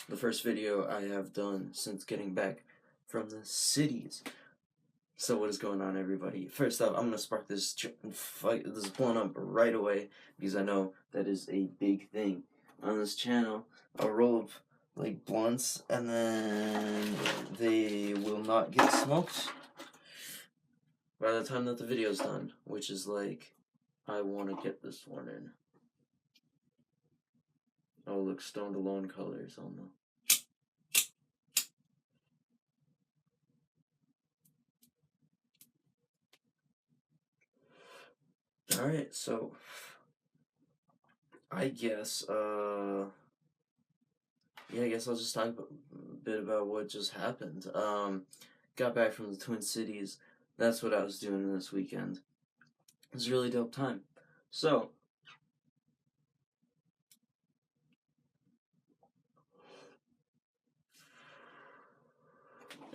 the first video I have done since getting back from the cities. So what is going on, everybody? First off, I'm gonna spark this fight. This is blowing up right away because I know that is a big thing on this channel. I'll roll up like blunts, and then they will not get smoked by the time that the video's done, which is like, I want to get this one in. Oh, look, Stoned Alone colors on the. Alright, so I guess, yeah, I guess I'll just talk a bit about what just happened. Got back from the Twin Cities. That's what I was doing this weekend. It was a really dope time. So,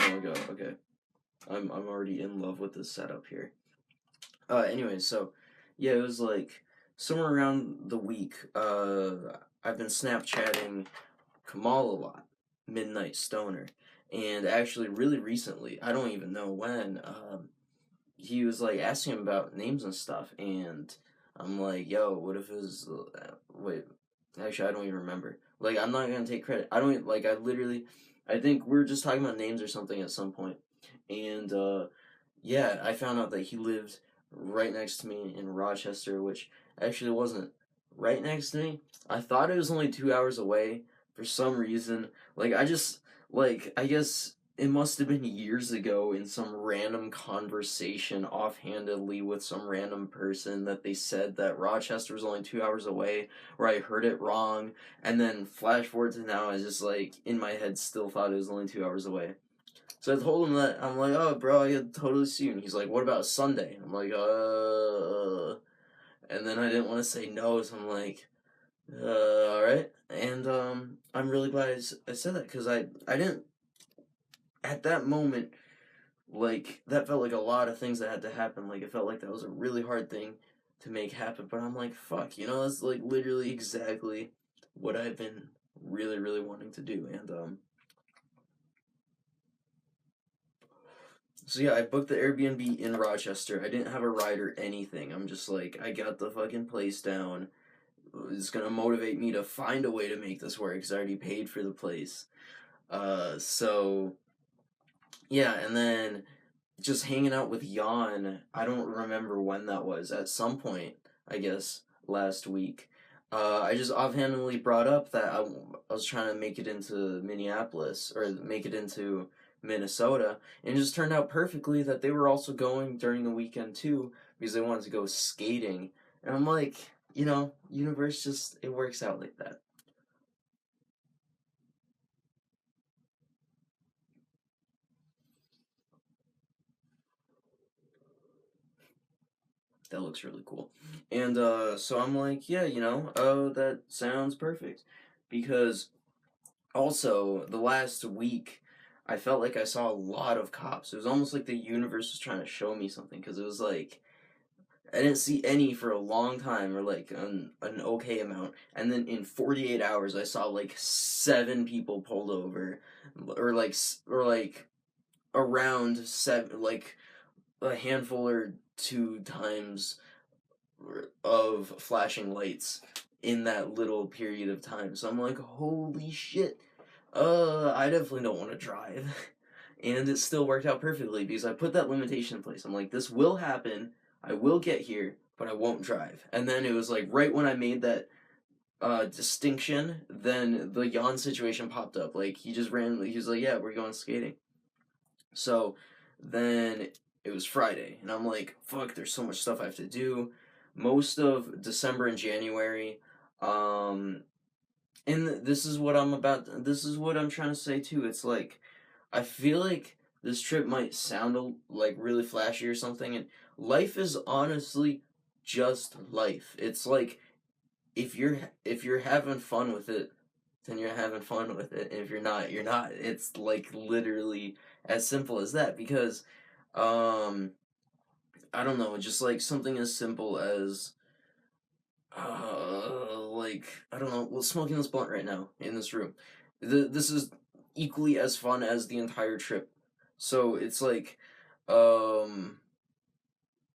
oh my god, okay. I'm already in love with this setup here. Anyway, so, yeah, it was like, somewhere around the week, I've been Snapchatting Kamal a lot, Midnight Stoner, and actually really recently, I don't even know when, he was like asking him about names and stuff, and I'm like, yo, what if it was, wait, actually, I don't even remember. Like, I'm not gonna take credit. I don't, like, I think we were just talking about names or something at some point, and, yeah, I found out that he lived right next to me in Rochester, which actually wasn't right next to me. I thought it was only 2 hours away for some reason. Like, I guess it must have been years ago in some random conversation offhandedly with some random person that they said that Rochester was only 2 hours away, where I heard it wrong, and then flash forward to now, I just, like, in my head still thought it was only 2 hours away. So I told him that, I'm like, oh, bro, I could totally see you. And he's like, what about Sunday? I'm like, and then I didn't want to say no, so I'm like, alright. And, I'm really glad I said that, because I didn't, at that moment, like, that felt like a lot of things that had to happen. Like, it felt like that was a really hard thing to make happen, but I'm like, fuck, that's, like, literally exactly what I've been really, really wanting to do, and, so yeah, I booked the Airbnb in Rochester. I didn't have a ride or anything. I'm just like, I got the fucking place down. It's gonna motivate me to find a way to make this work because I already paid for the place. So yeah, and then just hanging out with Jan. I don't remember when that was. At some point, I guess last week. I just offhandedly brought up that I was trying to make it into Minneapolis, or make it into Minnesota, and it just turned out perfectly that they were also going during the weekend too, because they wanted to go skating. And I'm like, universe, just, it works out like that. That looks really cool. And so I'm like, yeah, that sounds perfect. Because also, the last week, I felt like I saw a lot of cops. It was almost like the universe was trying to show me something, because it was like, I didn't see any for a long time, or like an okay amount. And then in 48 hours, I saw like 7 people pulled over, or like around seven, like a handful or 2 times of flashing lights in that little period of time. So I'm like, holy shit. I definitely don't want to drive. And it still worked out perfectly because I put that limitation in place. I'm like, this will happen. I will get here, but I won't drive. And then it was like right when I made that distinction, then the Jan situation popped up. Like, he just randomly, he was like, yeah, we're going skating. So then it was Friday, and I'm like, fuck, there's so much stuff I have to do. Most of December and January, um, and this is what this is what I'm trying to say too. It's like, I feel like this trip might sound like really flashy or something, and life is honestly just life. It's like, if you're having fun with it, then you're having fun with it. And if you're not, you're not. It's like literally as simple as that. Because, um, I don't know, just like something as simple as, like, I don't know, well, smoking this blunt right now in this room. this is equally as fun as the entire trip. So it's like, um,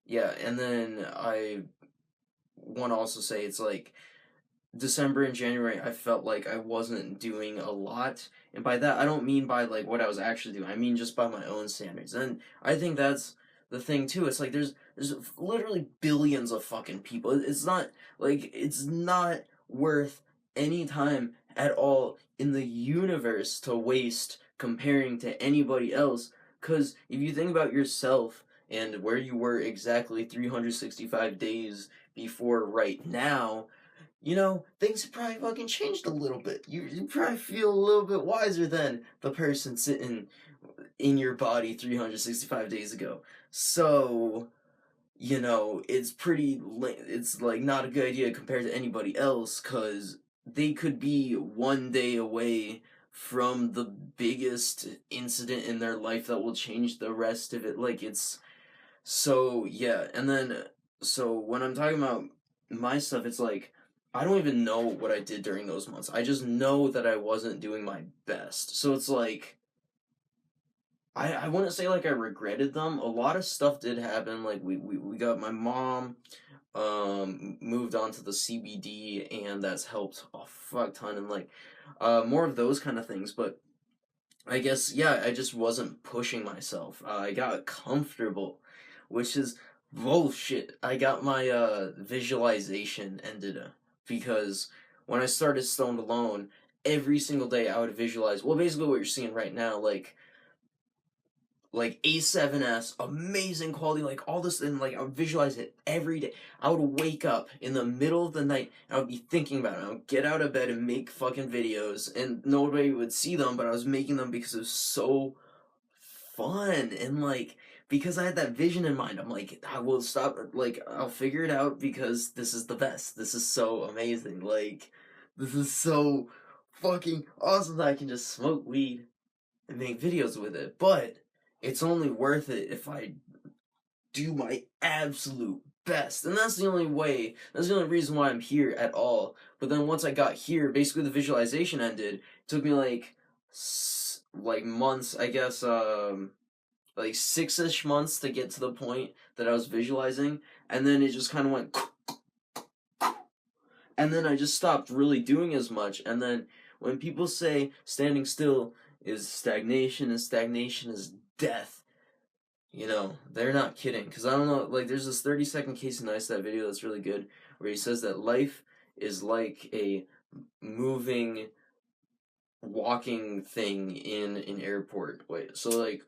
yeah, and then I want to also say it's like December and January, I felt like I wasn't doing a lot. And by that, I don't mean by like what I was actually doing. I mean just by my own standards. And I think that's the thing too. It's like there's literally billions of fucking people. It's not like it's not worth any time at all in the universe to waste comparing to anybody else. Cuz if you think about yourself and where you were exactly 365 days before right now, things have probably fucking changed a little bit. You probably feel a little bit wiser than the person sitting in your body 365 days ago. So, it's like not a good idea compared to anybody else because they could be one day away from the biggest incident in their life that will change the rest of it. Like, it's so, yeah. And then, so when I'm talking about my stuff, it's like, I don't even know what I did during those months. I just know that I wasn't doing my best. So it's like, I wouldn't say like I regretted them. A lot of stuff did happen. Like, we got my mom, moved on to the CBD, and that's helped a fuck ton. And like, more of those kind of things. But I guess, yeah, I just wasn't pushing myself. I got comfortable, which is bullshit. I got my visualization ended because when I started Stoned Alone, every single day I would visualize, well, basically what you're seeing right now, like A7S, amazing quality, like all this, and like I would visualize it every day. I would wake up in the middle of the night, and I would be thinking about it. I would get out of bed and make fucking videos, and nobody would see them, but I was making them because it was so fun, and like, because I had that vision in mind, I'm like, I will stop, like, I'll figure it out because this is the best. This is so amazing. Like, this is so fucking awesome that I can just smoke weed and make videos with it, but it's only worth it if I do my absolute best. And that's the only way, that's the only reason why I'm here at all. But then once I got here, basically the visualization ended. It took me like months, I guess, like 6-ish months to get to the point that I was visualizing. And then it just kind of went, and then I just stopped really doing as much. And then when people say standing still is stagnation and stagnation is death, they're not kidding. Because I don't know, like, there's this 30-second Casey Neistat video that's really good where he says that life is like a moving, walking thing in an airport. Wait, so like,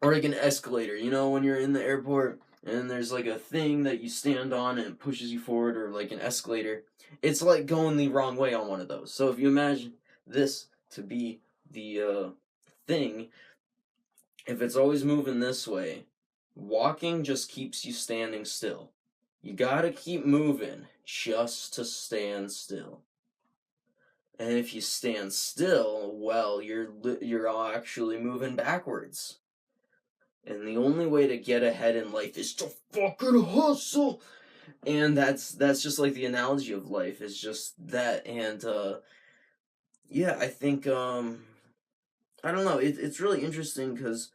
or like an escalator, when you're in the airport and there's like a thing that you stand on and it pushes you forward, or like an escalator. It's like going the wrong way on one of those. So if you imagine this to be the thing, if it's always moving this way, walking just keeps you standing still. You gotta keep moving just to stand still. And if you stand still, well, you're actually moving backwards. And the only way to get ahead in life is to fucking hustle. And that's just like the analogy of life is just that. And yeah, I think I don't know. It's really interesting because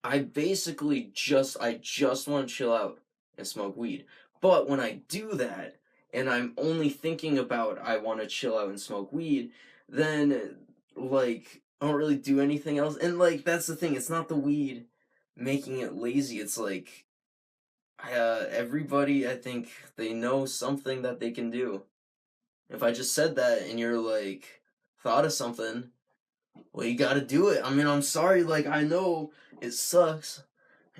I basically I just want to chill out and smoke weed. But when I do that and I'm only thinking about I want to chill out and smoke weed, then like I don't really do anything else. And like that's the thing, it's not the weed making it lazy. It's like everybody, I think they know something that they can do. If I just said that and you're like thought of something, well, you gotta do it. I mean, I'm sorry, like, I know it sucks,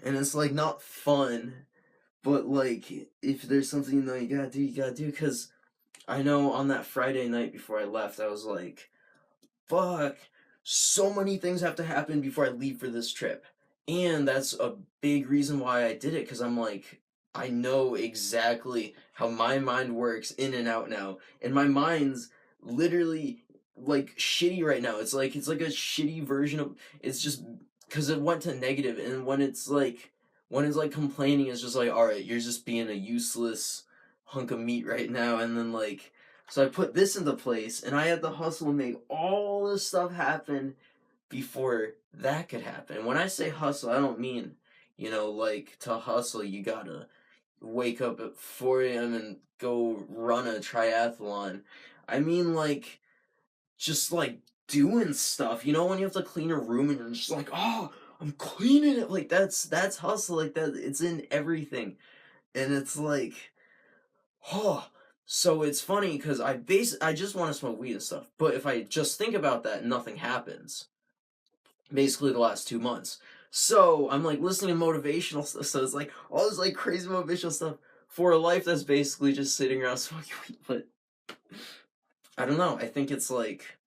and it's, like, not fun, but, like, if there's something you gotta do, because I know on that Friday night before I left, I was like, fuck, so many things have to happen before I leave for this trip, and that's a big reason why I did it, because I'm like, I know exactly how my mind works in and out now, and my mind's literally like shitty right now. It's like a shitty version of, it's just because it went to negative, and when it's like when it's like complaining, it's just like, all right, you're just being a useless hunk of meat right now. And then like, so I put this into place, and I had to hustle and make all this stuff happen before that could happen. When I say hustle, I don't mean, like to hustle, you gotta wake up at 4 a.m. and go run a triathlon. I mean, like, just like doing stuff. You know, when you have to clean a room and you're just like, oh, I'm cleaning it. Like, that's hustle. Like, that, it's in everything. And it's like, oh. So it's funny because I just want to smoke weed and stuff. But if I just think about that, nothing happens. Basically, the last 2 months. So I'm like listening to motivational stuff. So it's like all this like crazy motivational stuff for a life that's basically just sitting around smoking weed. But I don't know. I think it's like,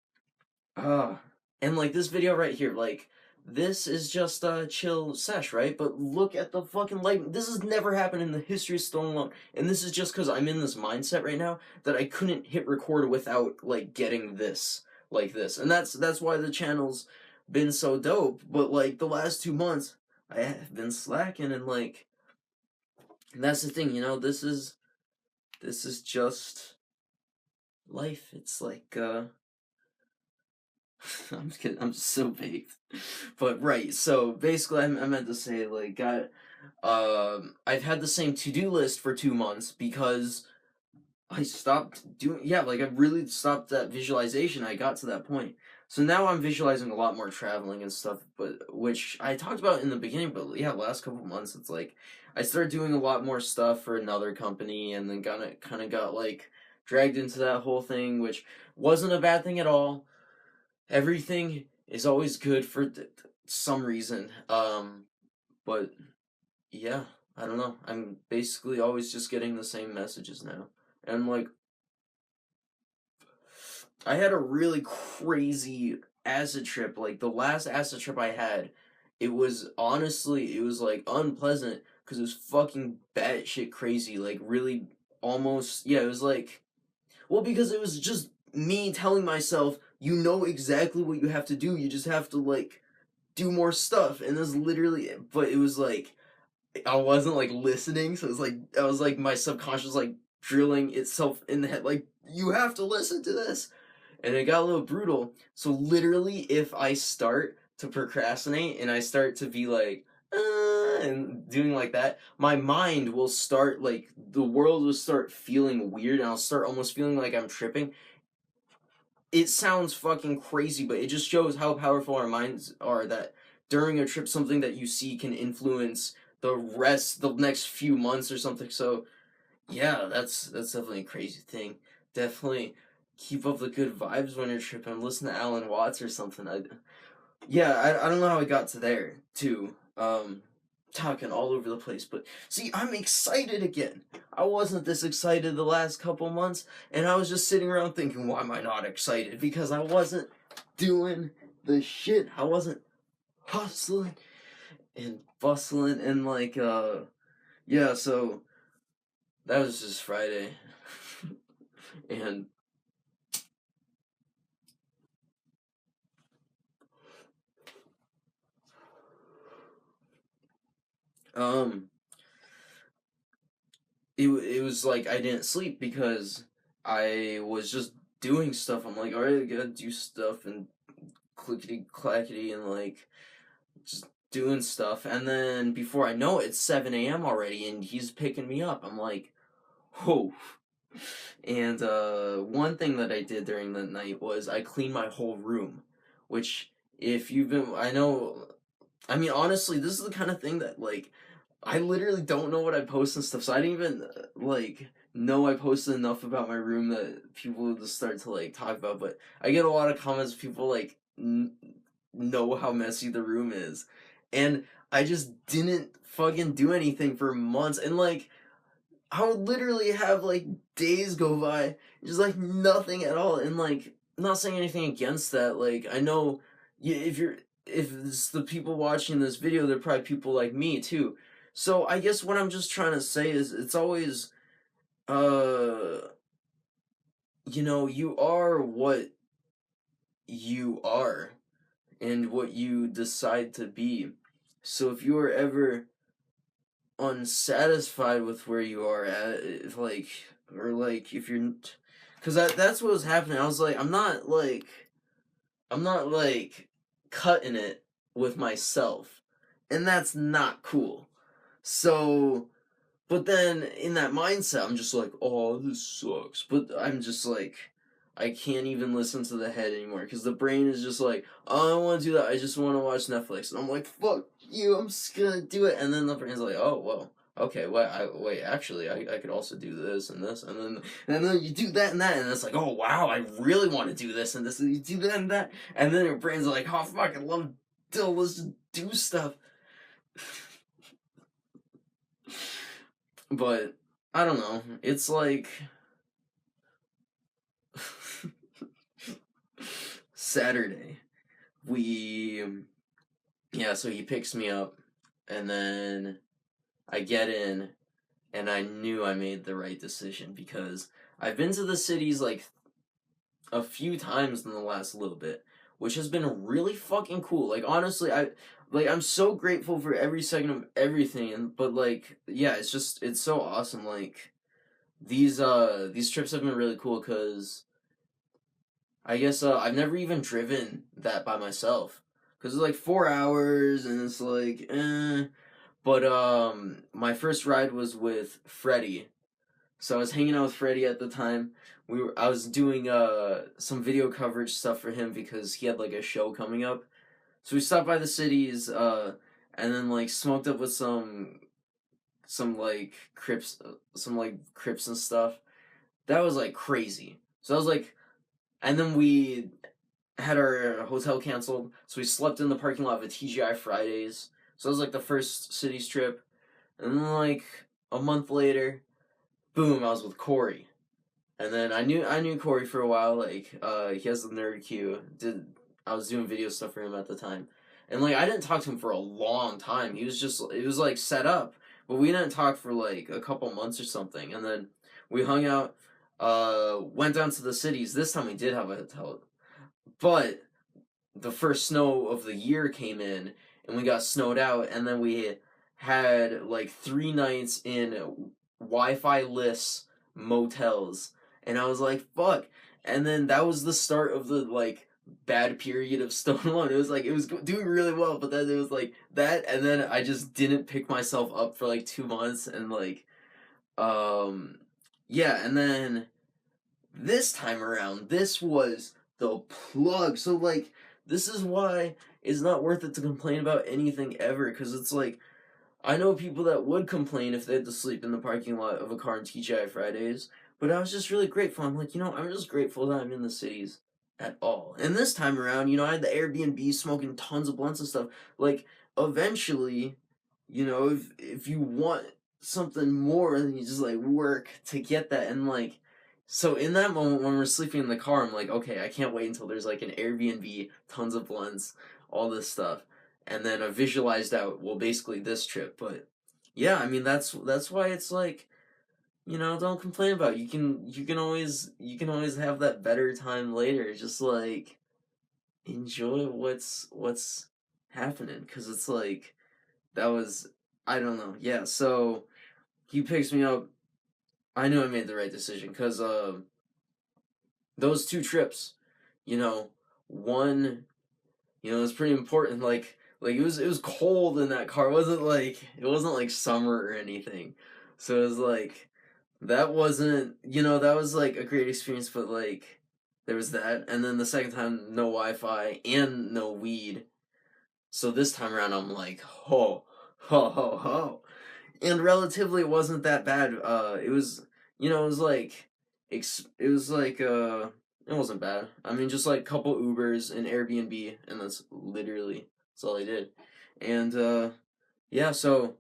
ah, and like this video right here, like this is just a chill sesh, right? But look at the fucking light. This has never happened in the history of Stone Alone, and this is just because I'm in this mindset right now that I couldn't hit record without like getting this like this, and that's why the channel's been so dope. But like the last 2 months, I have been slacking, and like that's the thing, this is just life. It's like I'm just kidding. I'm just so baked. But right, so basically, I meant to say like I've had the same to-do list for 2 months because I stopped doing, yeah, like I really stopped that visualization. I got to that point. So now I'm visualizing a lot more traveling and stuff, but which I talked about in the beginning, but yeah, last couple months it's like I started doing a lot more stuff for another company, and then kind of got like dragged into that whole thing, which wasn't a bad thing at all. Everything is always good for some reason. But yeah, I don't know. I'm basically always just getting the same messages now. And like, I had a really crazy acid trip. Like the last acid trip I had, it was like unpleasant because it was fucking batshit crazy. Like really, almost, yeah. It was like, well, because it was just me telling myself, you know exactly what you have to do. You just have to like do more stuff, and that's literally it. But it was like I wasn't like listening, so it was like I was like my subconscious like drilling itself in the head, like you have to listen to this, and it got a little brutal. So literally, if I start to procrastinate and I start to be like, and doing like that, my mind will start like the world will start feeling weird, and I'll start almost feeling like I'm tripping. It sounds fucking crazy, but it just shows how powerful our minds are, that during a trip, something that you see can influence the next few months or something. So yeah, that's definitely a crazy thing. Definitely keep up the good vibes when you're tripping. Listen to Alan Watts or something. I don't know how I got to there too. Talking all over the place, but see, I'm excited again. I wasn't this excited the last couple months, and I was just sitting around thinking, why am I not excited? Because I wasn't doing the shit. I wasn't hustling and bustling, and like yeah. So that was just Friday, and um it was like I didn't sleep because I was just doing stuff. I'm like, alright, I gotta do stuff and clickety clackety and like just doing stuff. And then before I know it, it's 7 a.m. already, and he's picking me up. I'm like, whoa. And one thing that I did during the night was I cleaned my whole room, which if you've been, I know, I mean, honestly, this is the kind of thing that like I literally don't know what I post and stuff, so I didn't even like know I posted enough about my room that people would just start to like talk about. But I get a lot of comments, people like know how messy the room is, and I just didn't fucking do anything for months, and like I would literally have like days go by, just like nothing at all, and like not saying anything against that. Like I know, if it's the people watching this video, they're probably people like me too. So I guess what I'm just trying to say is it's always, uh, you are what you are and what you decide to be. So if you are ever unsatisfied with where you are at, if, like, or like if you're, because that's what was happening. I was like, I'm not like cutting it with myself, and that's not cool. So, but then in that mindset, I'm just like, oh, this sucks. But I'm just like, I can't even listen to the head anymore because the brain is just like, oh, I don't want to do that. I just want to watch Netflix. And I'm like, fuck you, I'm just gonna do it. And then the brain's like, oh, well, okay, wait, actually, I could also do this, and then you do that and that, and it's like, oh, wow, I really want to do this and this, and you do that and that. And then your brain's like, oh, fuck, I love Dill, let's just do stuff. But I don't know. It's like Saturday. We yeah, so he picks me up and then I get in and I knew I made the right decision because I've been to the cities like a few times in the last little bit, which has been really fucking cool. Like honestly, I'm so grateful for every second of everything, but like yeah, it's so awesome. Like these trips have been really cool because I guess I've never even driven that by myself because it's like 4 hours and it's like But my first ride was with Freddie, so I was hanging out with Freddie at the time. I was doing some video coverage stuff for him because he had like a show coming up. So we stopped by the cities and then like smoked up with some like Crips and stuff. That was like crazy. So I was like, and then we had our hotel canceled, so we slept in the parking lot of a TGI Fridays. So that was like the first cities trip, and then like a month later, boom, I was with Corey. And then I knew Corey for a while. Like he has the nerd queue. I was doing video stuff for him at the time, and like I didn't talk to him for a long time. He was just it was like set up, but we didn't talk for like a couple months or something. And then we hung out. Went down to the cities. This time we did have a hotel, but the first snow of the year came in and we got snowed out, and then we had like 3 nights in Wi-Fi less motels, and I was like fuck. And then that was the start of the like bad period of Stone Alone. It was like it was doing really well, but then it was like that, and then I just didn't pick myself up for like 2 months, and like um yeah. And then this time around, this was the plug. So like this is why it's not worth it to complain about anything ever, because it's like I know people that would complain if they had to sleep in the parking lot of a car on TGI Fridays, but I was just really grateful. I'm like, I'm just grateful that I'm in the cities at all. And this time around, I had the Airbnb, smoking tons of blunts and stuff. Like eventually, if you want something more, then you just like work to get that. And like so in that moment when we're sleeping in the car, I'm like, okay, I can't wait until there's like an Airbnb, tons of blunts, all this stuff. And then I visualized out, well, basically this trip. But yeah, I mean that's why it's like, don't complain about it. You can always have that better time later. Just like enjoy what's happening, because it's like that was, I don't know. Yeah, so he picks me up. I knew I made the right decision because those 2 trips, you know, one, it's pretty important. Like it was cold in that car. It wasn't like summer or anything. So it was like that was like a great experience, but like there was that, and then the second time no Wi-Fi and no weed. So this time around I'm like, ho ho ho ho. And relatively it wasn't that bad. It was, it was like it was like it wasn't bad. I mean, just like couple Ubers and Airbnb, and that's all I did. And yeah, so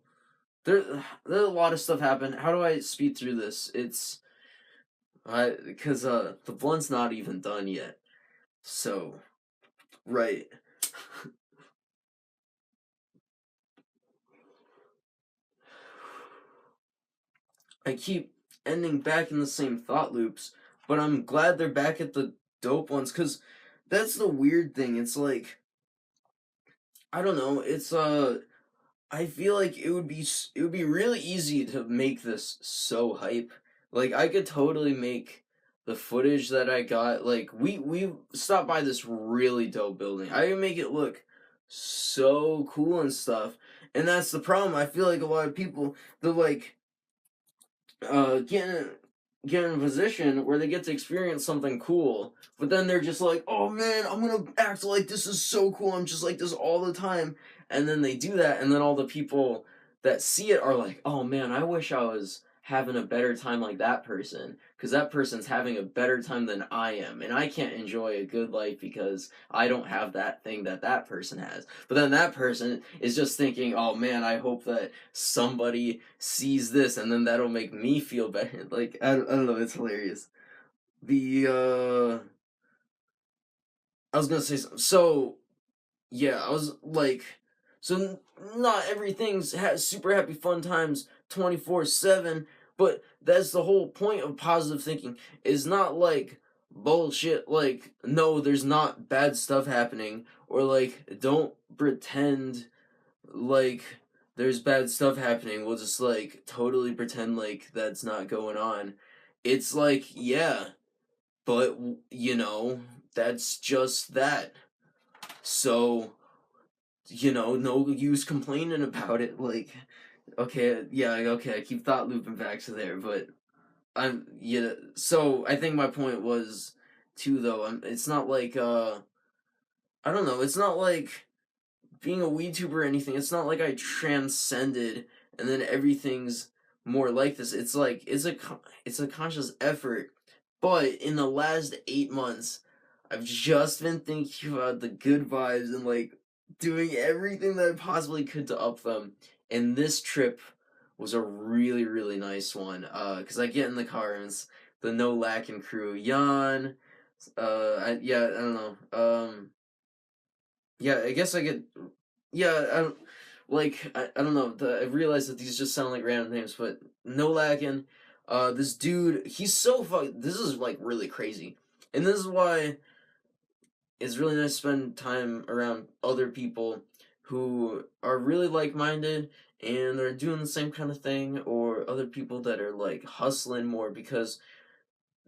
there a lot of stuff happened. How do I speed through this? It's I because the blunt's not even done yet. So right. I keep ending back in the same thought loops, but I'm glad they're back at the dope ones, cuz that's the weird thing. It's like I don't know, it's I feel like it would be really easy to make this so hype. Like I could totally make the footage that I got. Like we stopped by this really dope building. I can make it look so cool and stuff. And that's the problem. I feel like a lot of people they're like get in a position where they get to experience something cool, but then they're just like, oh man, I'm gonna act like this is so cool. I'm just like this all the time, and then they do that, and then all the people that see it are like, oh man, I wish I was having a better time like that person because that person's having a better time than I am, and I can't enjoy a good life because I don't have that thing that that person has. But then that person is just thinking, oh man, I hope that somebody sees this and then that'll make me feel better. Like, I don't know, it's hilarious. The, I was gonna say something. So, yeah, I was like, so not everything's super happy fun times 24/7, but that's the whole point of positive thinking. Is not like bullshit. Like no, there's not bad stuff happening, or like don't pretend like there's bad stuff happening. We'll just like totally pretend like that's not going on. It's like yeah, but you know that's just that. So no use complaining about it. Like, okay, yeah, okay, I keep thought looping back to there, but yeah. So I think my point was, too, though. It's not like I don't know. It's not like being a weed tuber or anything. It's not like I transcended and then everything's more like this. It's like it's a conscious effort. But in the last 8 months, I've just been thinking about the good vibes and like doing everything that I possibly could to up them. And this trip was a really, really nice one. Cause I get in the car and it's the No Lackin' crew. Jan, yeah, I don't know. Yeah, I guess I get. Yeah, I don't like. I don't know. I realize that these just sound like random names, but No Lackin', this dude, he's so fuck. This is like really crazy, and this is why it's really nice to spend time around other people who are really like-minded and are doing the same kind of thing, or other people that are like hustling more because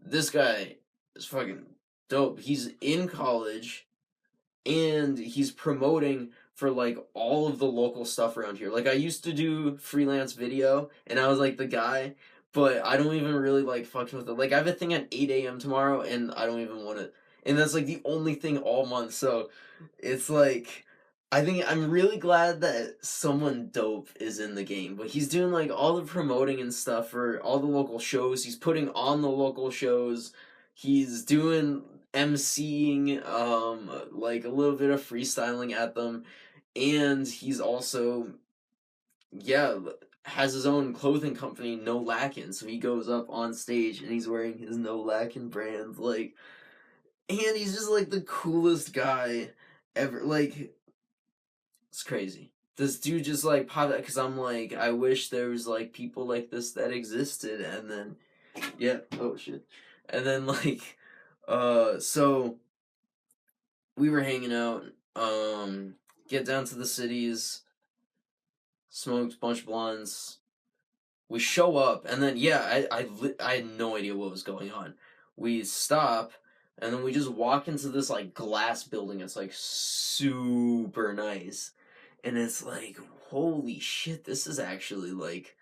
this guy is fucking dope. He's in college and he's promoting for like all of the local stuff around here. Like I used to do freelance video and I was like the guy, but I don't even really like fucking with it. Like I have a thing at 8 a.m. tomorrow and I don't even want to and that's like the only thing all month. So it's like I think I'm really glad that someone dope is in the game, but he's doing like all the promoting and stuff for all the local shows. He's putting on the local shows. He's doing emceeing, like a little bit of freestyling at them, and he's also, yeah, has his own clothing company, No Lackin'. So he goes up on stage and he's wearing his No Lackin' brand, like, and he's just like the coolest guy ever. Like, it's crazy. This dude just like popped out because I'm like, I wish there was like people like this that existed, and then, yeah, oh shit, and then like, so we were hanging out, get down to the cities, smoked a bunch of blunts. We show up, and then yeah, I had no idea what was going on. We stop, and then we just walk into this like glass building. It's like super nice, and it's like holy shit, this is actually like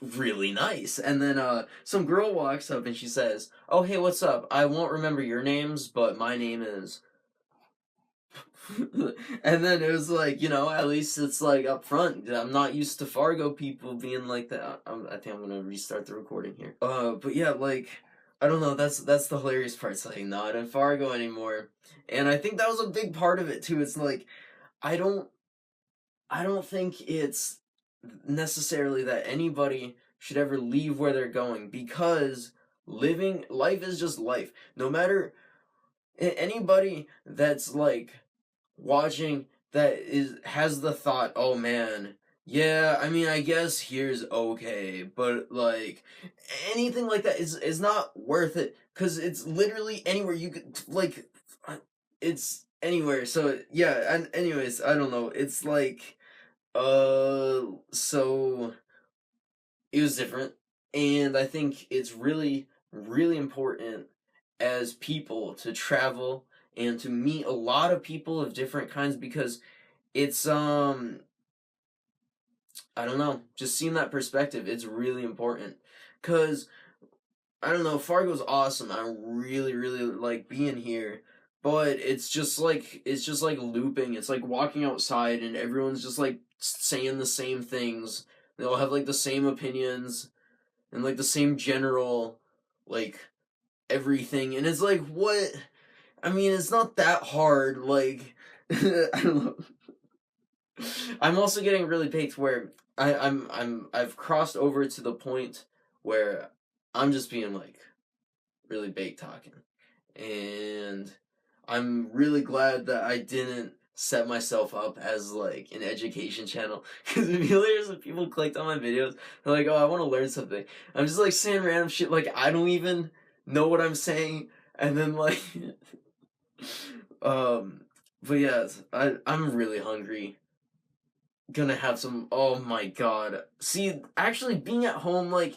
really nice. And then some girl walks up and she says, "Oh hey, what's up? I won't remember your names, but my name is." And then it was like, at least it's like up front. I'm not used to Fargo people being like that. I think I'm gonna restart the recording here. But yeah, like I don't know. That's the hilarious part. It's like not in Fargo anymore, and I think that was a big part of it too. It's like I don't I don't think it's necessarily that anybody should ever leave where they're going because living life is just life. No matter anybody that's like watching that is has the thought, oh man, yeah, I mean I guess here's okay, but like anything like that is not worth it because it's literally anywhere you could like it's anywhere. So yeah, and anyways, I don't know. It's like So it was different, and I think it's really, really important as people to travel and to meet a lot of people of different kinds because it's I don't know, just seeing that perspective, it's really important. Cause I don't know, Fargo's awesome. I really, really like being here. But it's just like looping. It's like walking outside and everyone's just like saying the same things. They all have like the same opinions and like the same general like everything. And it's like what I mean, it's not that hard, like I don't know. I'm also getting really baked where I've crossed over to the point where I'm just being like really baked talking. And I'm really glad that I didn't set myself up as like an education channel because it'd be hilarious if people clicked on my videos. They're like, "Oh, I want to learn something." I'm just like saying random shit like I don't even know what I'm saying, and then like, um, but yeah, I'm really hungry. Gonna have some. Oh my god! See, actually being at home like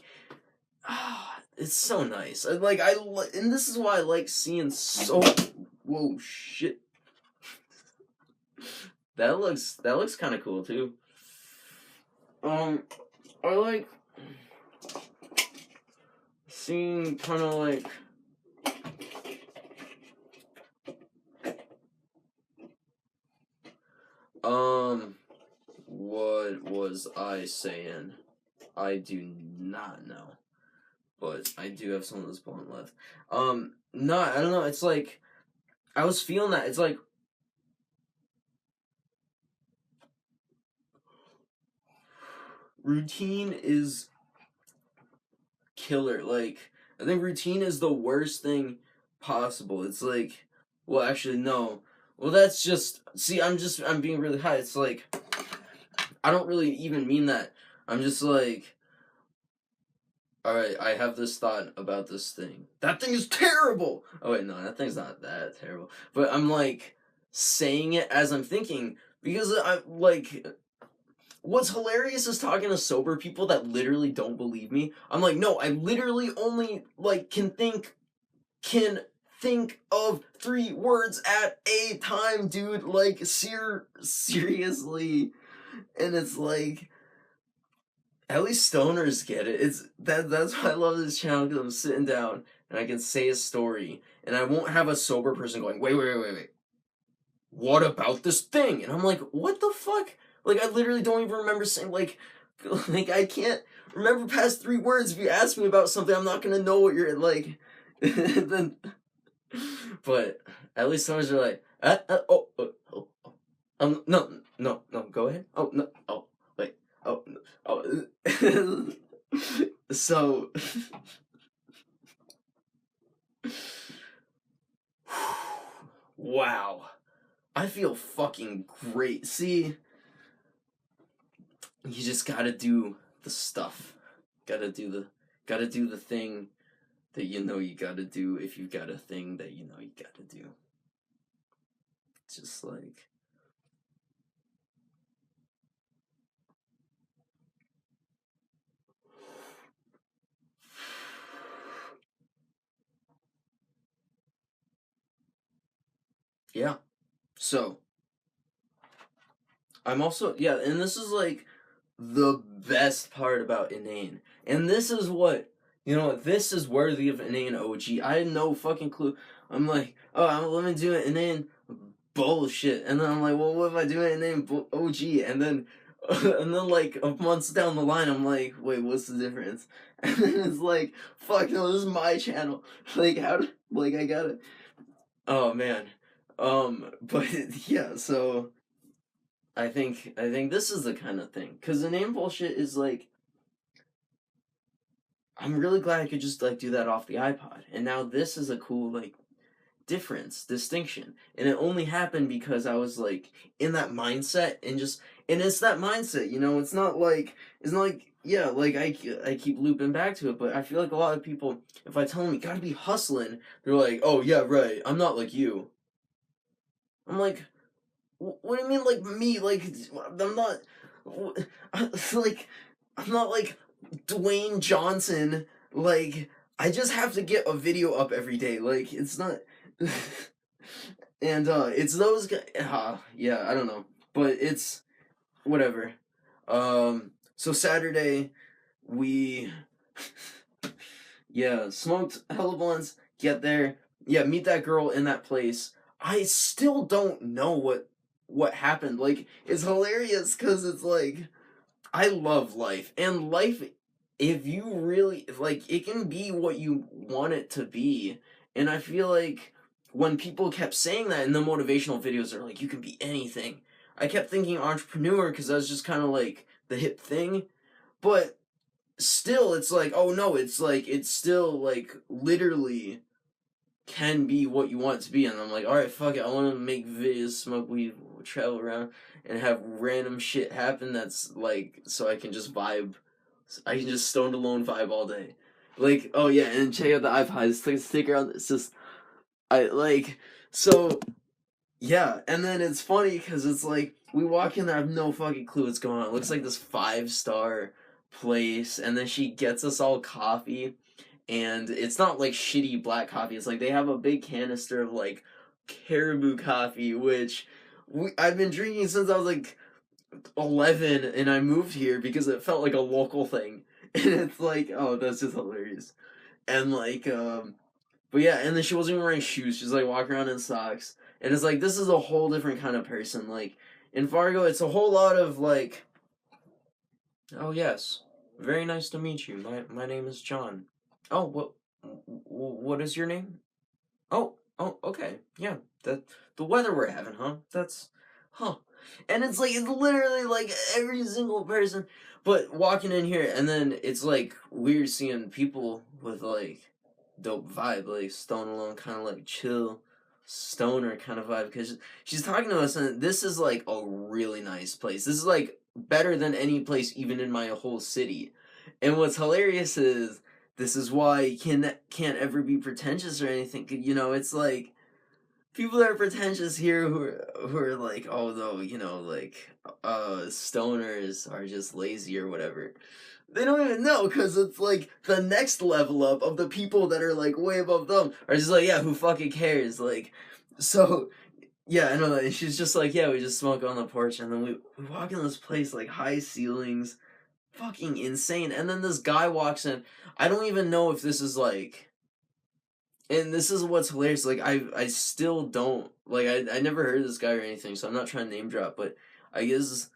it's so nice. And this is why I like seeing so. Whoa, shit! That looks kind of cool too. I like seeing kind of like. What was I saying? I do not know, but I do have some of this blunt left. No, I don't know. It's like I was feeling that. It's like routine is killer. Like I think routine is the worst thing possible. It's like, well, actually, no. Well, that's just see. I'm being really high. It's like I don't really even mean that. I'm just like, all right, I have this thought about this thing. That thing is terrible. Oh wait, no, that thing's not that terrible. But I'm like saying it as I'm thinking because I like what's hilarious is talking to sober people that literally don't believe me. I'm like, no, I literally only like can think of 3 words at a time, dude. Like seriously. And it's like at least stoners get it. That's why I love this channel because I'm sitting down and I can say a story and I won't have a sober person going, wait. What about this thing? And I'm like, what the fuck? Like I literally don't even remember saying like I can't remember past 3 words. If you ask me about something, I'm not gonna know what you're like. Then, but at least stoners are like, no, go ahead. Oh no, oh wait, oh no, oh. So, wow, I feel fucking great. See, you just gotta do the stuff. Gotta do the thing that you know you gotta do if you've got a thing that you know you gotta do. Just like, yeah. So, I'm also, yeah, and this is like the best part about Inane. And this is what, this is worthy of Inane OG. I had no fucking clue. I'm like, oh, let me do it Inane bullshit. And then I'm like, well, what if I do it Inane OG? And then, and then like a months down the line, I'm like, wait, what's the difference? And then it's like, fuck no, this is my channel. Like, I gotta, oh man. But yeah, so. I think this is the kind of thing because the name bullshit is like I'm really glad I could just like do that off the iPod, and now this is a cool like distinction, and it only happened because I was like in that mindset and it's that mindset, it's not like yeah, like I keep looping back to it, but I feel like a lot of people, if I tell them you gotta be hustling, they're like, oh yeah, right, I'm not like you. I'm like, what do you mean, like me? Like, I'm not. like, I'm not like Dwayne Johnson. Like, I just have to get a video up every day. Like, it's not. And it's those guys. Yeah, I don't know, but it's whatever. So Saturday we yeah, smoked hella blunts, get there, yeah, meet that girl in that place. I still don't know what happened. Like, it's hilarious because it's like I love life, and life, if you really like, it can be what you want it to be. And I feel like when people kept saying that in the motivational videos, they're like, you can be anything. I kept thinking entrepreneur because that was just kind of like the hip thing, but still, it's like, oh no, it's like, it's still like literally can be what you want it to be. And I'm like, all right, fuck it, I want to make videos, smoke weed, travel around, and have random shit happen that's like, so I can just vibe. I can just stoned alone vibe all day. Like, oh yeah, and check out the iPod. It's like a sticker on. It's just, I like, so yeah, and then it's funny because it's like we walk in there, I have no fucking clue what's going on. It looks like this 5-star place, and then she gets us all coffee, and it's not like shitty black coffee. It's like they have a big canister of like caribou coffee, which I've been drinking since I was like 11, and I moved here because it felt like a local thing. And it's like, oh, that's just hilarious. And like, but yeah, and then she wasn't even wearing shoes. She's like walking around in socks. And it's like, this is a whole different kind of person. Like, in Fargo, it's a whole lot of like, oh yes, very nice to meet you. My name is John. Oh, what is your name? Oh, okay. Yeah, the weather we're having, huh? That's, huh. And it's literally like every single person. But walking in here, and then it's like weird seeing people with like dope vibe, like stone alone, kind of like chill, stoner kind of vibe. Because she's talking to us, and this is like a really nice place. This is like better than any place, even in my whole city. And what's hilarious is this is why you can't ever be pretentious or anything. You know, it's like people that are pretentious here who are like, oh no, you know, like stoners are just lazy or whatever. They don't even know, because it's like the next level up of the people that are like way above them are just like, yeah, who fucking cares? Like, so yeah, I know that. And she's just like, yeah, we just smoke on the porch, and then we walk in this place, like high ceilings, fucking insane. And then this guy walks in. I don't even know if this is like, and this is what's hilarious. Like, I still don't like, I never heard of this guy or anything, so I'm not trying to name drop. But I guess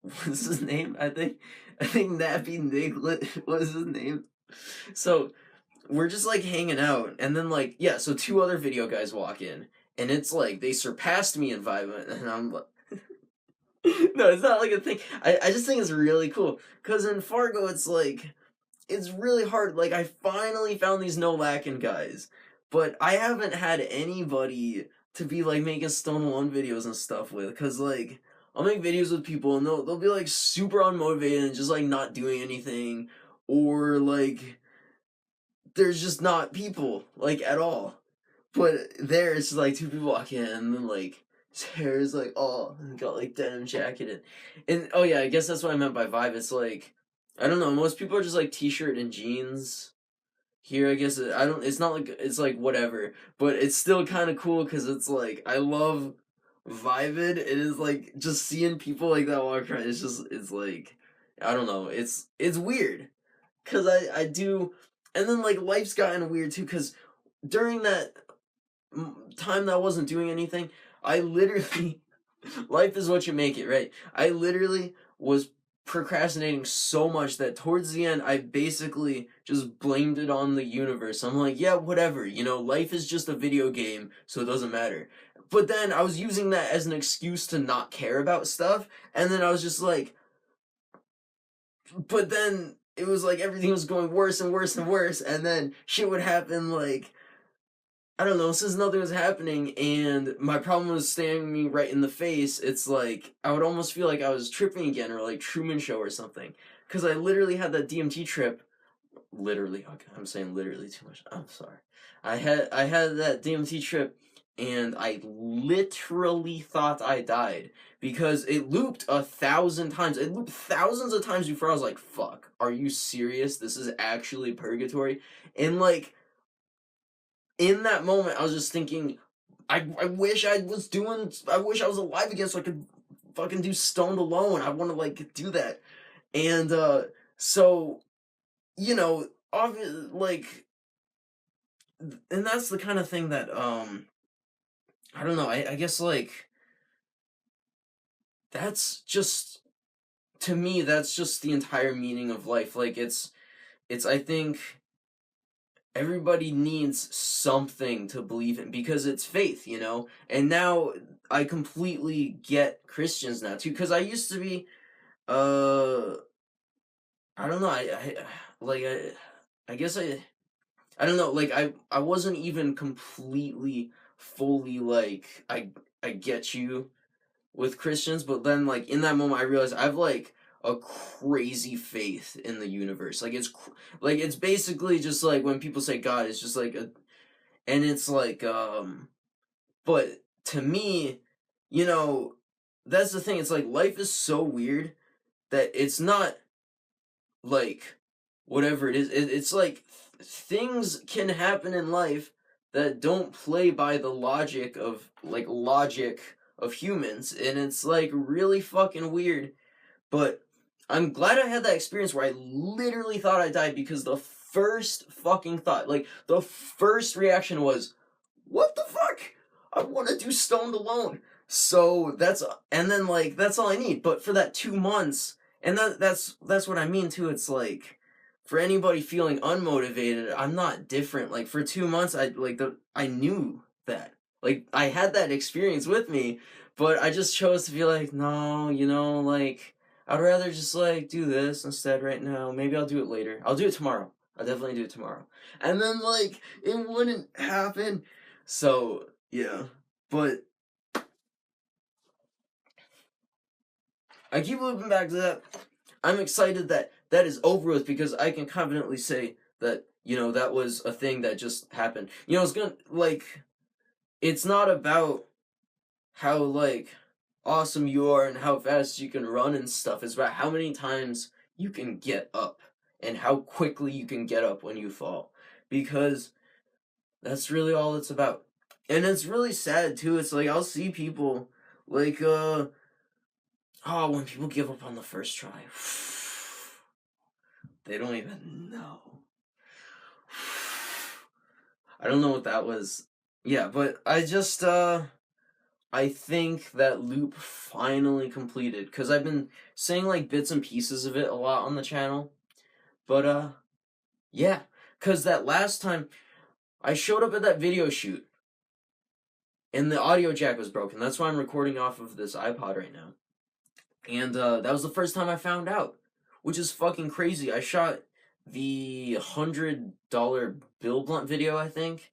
what's his name? I think Nappy Niglet was his name. So we're just like hanging out, and then like, yeah, so 2 other video guys walk in, and it's like they surpassed me in vibe, and I'm like, no, it's not like a thing. I just think it's really cool because in Fargo, it's like, it's really hard. Like, I finally found these no lacking guys, but I haven't had anybody to be like making Stone Alone videos and stuff with, because like I'll make videos with people and they'll be like super unmotivated and just like not doing anything, or like there's just not people like at all. But there, it's just like 2 people walk in, and then like his hair is like, oh, got like denim jacket, and oh yeah, I guess that's what I meant by vibe. It's like, I don't know, most people are just like t-shirt and jeans. Here, I guess I don't. It's not like, it's like whatever, but it's still kind of cool because it's like I love vibing. It is like just seeing people like that walk around. It's like, I don't know. It's weird because I do, and then like life's gotten weird too because during that time that I wasn't doing anything, I literally, life is what you make it, right? I literally was procrastinating so much that towards the end, I basically just blamed it on the universe. I'm like, yeah, whatever, you know, life is just a video game, so it doesn't matter. But then I was using that as an excuse to not care about stuff, and then I was just like, but then it was like everything was going worse and worse and worse, and then shit would happen, like, I don't know, since nothing was happening and my problem was staring me right in the face, it's like I would almost feel like I was tripping again, or like Truman Show or something. Because I literally had that DMT trip. Literally, okay, I'm saying literally too much. I'm sorry. I had that DMT trip, and I literally thought I died because it looped 1,000 times. It looped thousands of times before I was like, fuck, are you serious? This is actually purgatory? And like, in that moment, I was just thinking, I wish I was alive again so I could fucking do Stoned Alone. I want to like do that. And so, you know, like, and that's the kind of thing that I don't know. I guess like that's just, to me, that's just the entire meaning of life. Like it's I think everybody needs something to believe in because it's faith, you know? And now I completely get Christians now too, because I used to be uh I don't know, like I guess I don't know, like I wasn't even completely fully like I get you with Christians, but then like in that moment I realized I've like a crazy faith in the universe. Like like it's basically just like when people say God, it's just like a, and it's like but to me, you know, that's the thing. It's like life is so weird that it's not like whatever it is. It's like things can happen in life that don't play by the logic of humans, and it's like really fucking weird. But I'm glad I had that experience where I literally thought I died because the first fucking thought, like the first reaction was, what the fuck? I want to do Stoned Alone. So and then like that's all I need. But for that 2 months, and that's what I mean too. It's like for anybody feeling unmotivated, I'm not different. Like for 2 months, I knew that. Like I had that experience with me, but I just chose to be like, no, you know, like I'd rather just like do this instead right now. Maybe I'll do it later. I'll do it tomorrow. I'll definitely do it tomorrow. And then like it wouldn't happen. So, yeah. But I keep looping back to that. I'm excited that that is over with because I can confidently say that, you know, that was a thing that just happened. You know, it's gonna, like, it's not about how, like, awesome you are and how fast you can run and stuff. It's about how many times you can get up and how quickly you can get up when you fall. Because that's really all it's about. And it's really sad too. It's like I'll see people like oh, when people give up on the first try. They don't even know. I don't know what that was. Yeah, but I just I think that loop finally completed cuz I've been saying like bits and pieces of it a lot on the channel. But yeah, cuz that last time I showed up at that video shoot and the audio jack was broken. That's why I'm recording off of this iPod right now. And that was the first time I found out, which is fucking crazy. I shot the $100 Bill Blunt video, I think,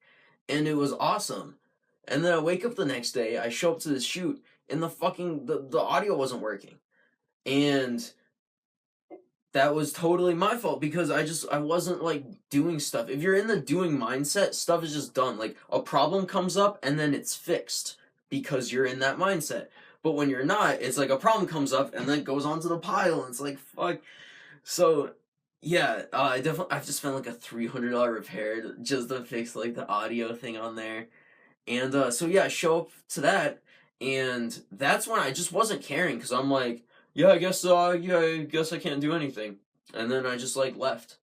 and it was awesome. And then I wake up the next day, I show up to the shoot, and the audio wasn't working. And that was totally my fault because I wasn't like doing stuff. If you're in the doing mindset, stuff is just done. Like a problem comes up and then it's fixed because you're in that mindset. But when you're not, it's like a problem comes up and then it goes onto the pile and it's like fuck. So yeah, I've just spent like a $300 repair just to fix like the audio thing on there. And so yeah, I show up to that and that's when I just wasn't caring because I'm like, yeah, I guess I can't do anything. And then I just like left,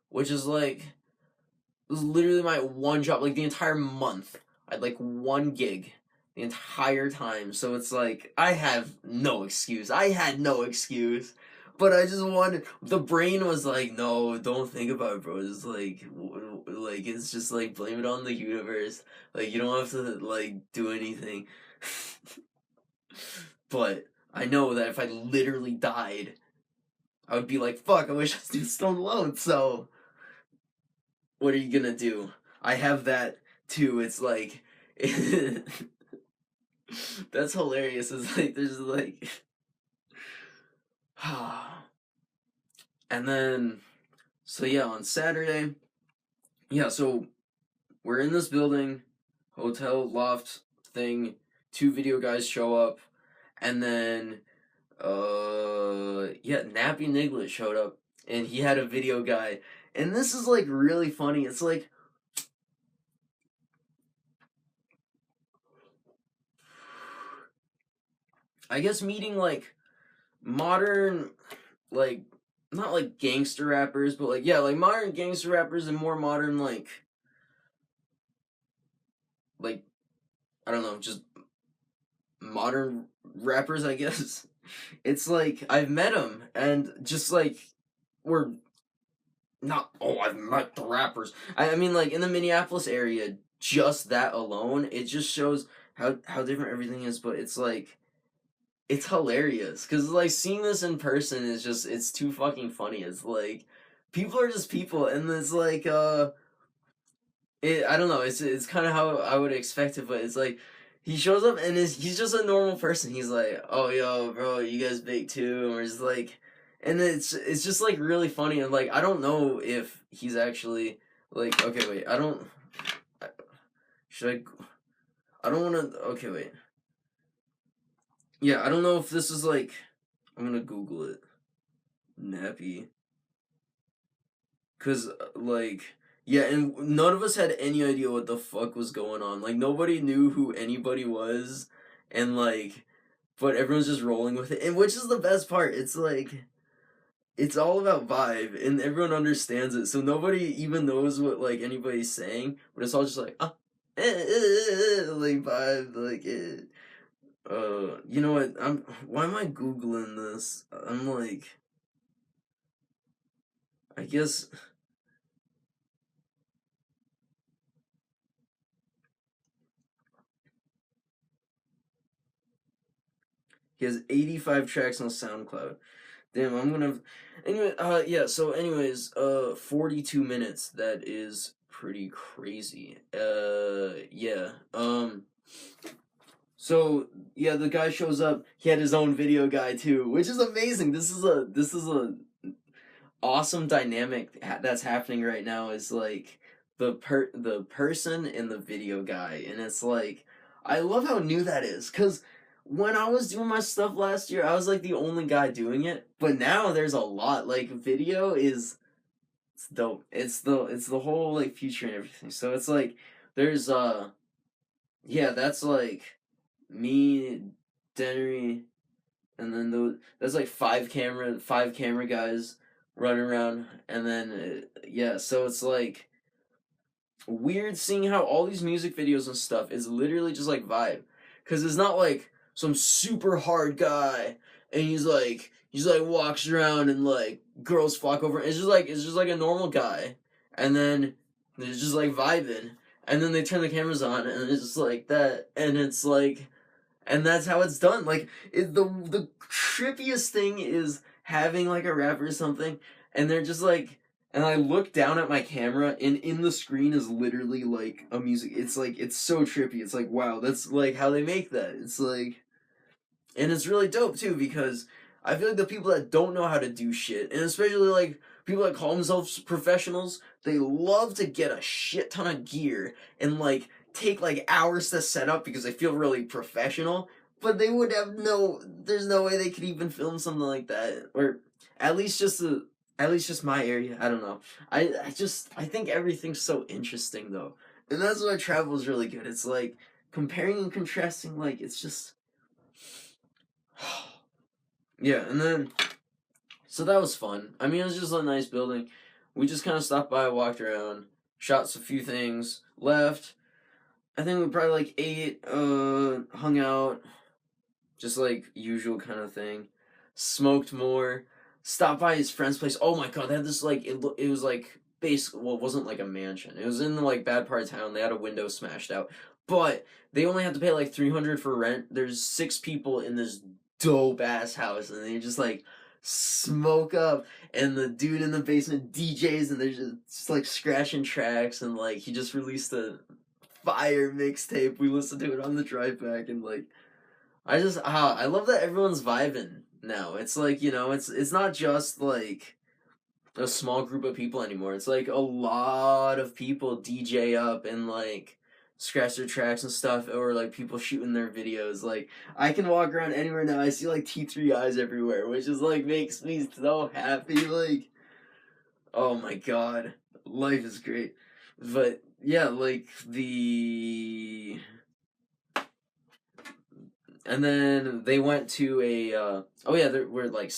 which is like it was literally my one job, like the entire month. I had like one gig the entire time. So it's like I have no excuse. I had no excuse. But I just wanted, the brain was like, no, don't think about it, bro. It's like it's just like blame it on the universe. Like you don't have to like do anything. But I know that if I literally died, I would be like, fuck, I wish I was doing Stone Alone. So, what are you gonna do? I have that too. It's like, that's hilarious. It's like, there's like, and then, so yeah, on Saturday, yeah, so we're in this building. hotel loft thing. Two video guys show up, and then yeah, Nappy Niglet showed up, and he had a video guy, and this is like really funny. It's like, I guess meeting like modern, like, not like gangster rappers, but like, yeah, like modern gangster rappers and more modern like I don't know, just modern rappers, I guess. It's like I've met them, and just like we're not. Oh, I've met the rappers. I mean, like in the Minneapolis area, just that alone, it just shows how different everything is. But it's like it's hilarious because like seeing this in person is just it's too fucking funny. It's like people are just people, and it's like I don't know. It's kind of how I would expect it, but it's like he shows up and he's just a normal person. He's like, "Oh, yo, bro, you guys bake too?" Or it's like, and it's just like really funny. And like I don't know if he's actually like, okay, wait, I don't. Should I don't want to. Okay, wait. Yeah, I don't know if this is like. I'm gonna Google it. Nappy. Cause like. Yeah, and none of us had any idea what the fuck was going on. Like nobody knew who anybody was, and like, but everyone's just rolling with it. And which is the best part? It's like, it's all about vibe, and everyone understands it. So nobody even knows what like anybody's saying, but it's all just like like vibe, like it. You know what? Why am I googling this? I'm like, I guess. He has 85 tracks on SoundCloud. Damn, I'm gonna. Anyway, yeah. So, anyways, 42 minutes. That is pretty crazy. Yeah. So yeah, the guy shows up. He had his own video guy too, which is amazing. This is a awesome dynamic that's happening right now. Is like the person and the video guy, and it's like I love how new that is because when I was doing my stuff last year, I was like the only guy doing it, but now there's a lot. Like video is it's dope. It's the whole like future and everything. So it's like there's yeah, that's like me, Dennery, and then that's like five camera guys running around, and then yeah, so it's like weird seeing how all these music videos and stuff is literally just like vibe, because it's not like some super hard guy and he's like walks around and like girls flock over. It's just like a normal guy, and then it's just like vibing, and then they turn the cameras on and it's just like that, and it's like and that's how it's done. Like the trippiest thing is having like a rapper or something, and they're just like, and I look down at my camera, and in the screen is literally like a music. It's like it's so trippy. It's like wow, that's like how they make that. It's like, and it's really dope too because I feel like the people that don't know how to do shit, and especially like people that call themselves professionals, they love to get a shit ton of gear and like take like hours to set up because they feel really professional, but they would have there's no way they could even film something like that, or at least just my area. I don't know. I think everything's so interesting though, and that's why travel is really good. It's like comparing and contrasting. Like it's just yeah, and then so that was fun. I mean, it was just a nice building. We just kind of stopped by, walked around, shot a few things, left. I think we probably like ate, hung out, just like usual kind of thing. Smoked more. Stopped by his friend's place. Oh my god, they had this like it was like basically, well, it wasn't like a mansion. It was in the like bad part of town. They had a window smashed out, but they only had to pay like 300 for rent. There's 6 people in this dope ass house, and they just like smoke up, and the dude in the basement DJs, and they're just like scratching tracks, and like he just released a fire mixtape. We listened to it on the drive back, and like I love that everyone's vibing now. It's like, it's not just like a small group of people anymore. It's like a lot of people DJ up and like scratch their tracks and stuff, or like people shooting their videos. Like I can walk around anywhere now, I see like T3 eyes everywhere, which is like makes me so happy. Like, oh my god, life is great. But yeah, like and then they went to a oh yeah, they were like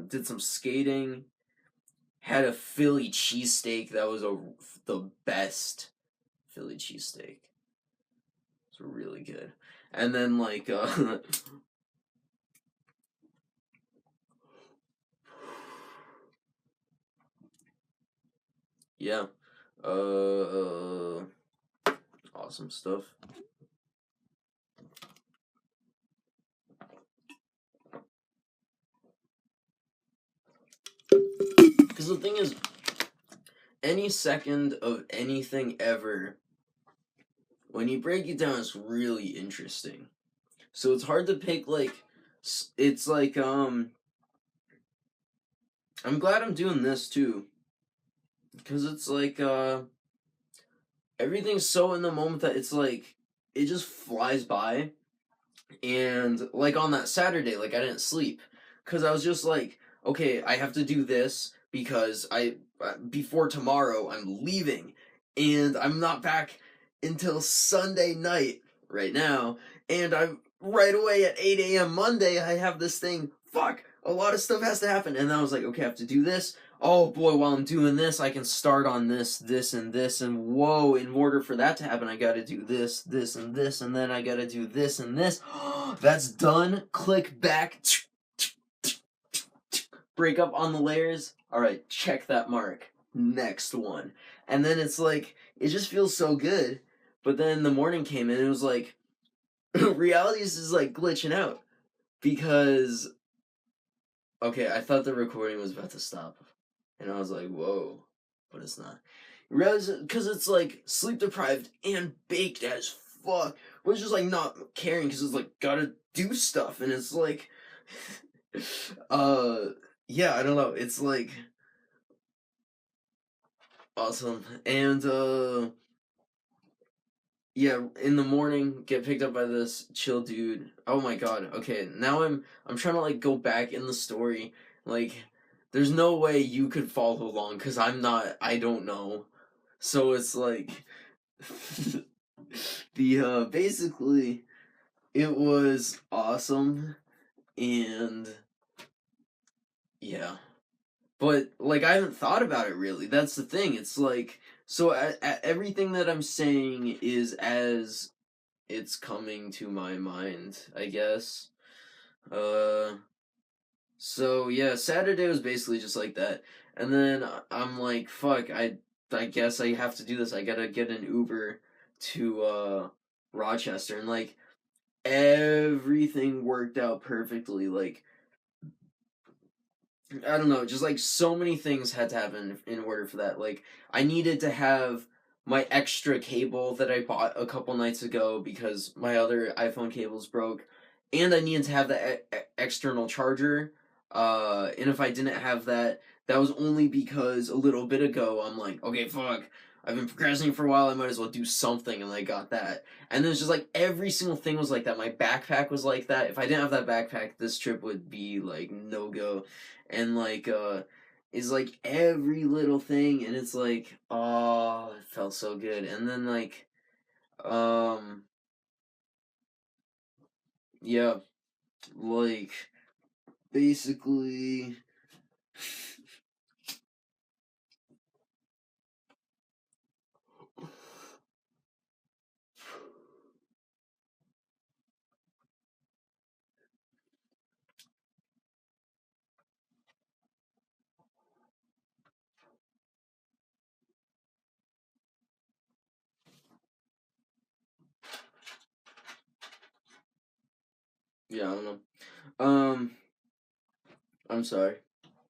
did some skating, had a Philly cheesesteak that was the best Philly cheesesteak. It's really good. And then like yeah. Awesome stuff. Because the thing is, any second of anything ever, when you break it down, it's really interesting. So it's hard to pick, like, it's like, I'm glad I'm doing this, too. Because it's like, everything's so in the moment that it's like, it just flies by. And, like, on that Saturday, like, I didn't sleep. Because I was just like, okay, I have to do this because before tomorrow, I'm leaving. And I'm not back until Sunday night right now. And I'm right away at 8 a.m. Monday, I have this thing. Fuck, a lot of stuff has to happen. And then I was like, okay, I have to do this. Oh boy, while I'm doing this, I can start on this, and this, and whoa, in order for that to happen, I gotta do this, and this, and then I gotta do this and this. That's done. Click back. Break up on the layers. Alright, check that mark. Next one. And then it's like, it just feels so good. But then the morning came and it was like, reality is just like glitching out. Because, okay, I thought the recording was about to stop. And I was like, whoa, but it's not. Because it's like sleep deprived and baked as fuck. We're just like not caring because it's like gotta do stuff. And it's like, yeah, I don't know. It's like awesome. And, yeah, in the morning, get picked up by this chill dude. Oh my god. Okay, now I'm trying to like go back in the story. Like, there's no way you could follow along because I don't know. So it's like basically it was awesome and yeah. But like I haven't thought about it really. That's the thing. It's like so everything that I'm saying is as it's coming to my mind, I guess. So yeah, Saturday was basically just like that. And then I'm like, fuck, I guess I have to do this. I gotta get an Uber to Rochester, and like everything worked out perfectly. Like I don't know, just like so many things had to happen in order for that. Like I needed to have my extra cable that I bought a couple nights ago because my other iPhone cables broke, and I needed to have the external charger. And if I didn't have that, that was only because a little bit ago I'm like, okay, fuck, I've been procrastinating for a while. I might as well do something, and I got that. And then it's just like every single thing was like that. My backpack was like that. If I didn't have that backpack, this trip would be like no go. And like is like every little thing, and it's like, oh, it felt so good. And then like yeah, like basically yeah, I don't know. I'm sorry.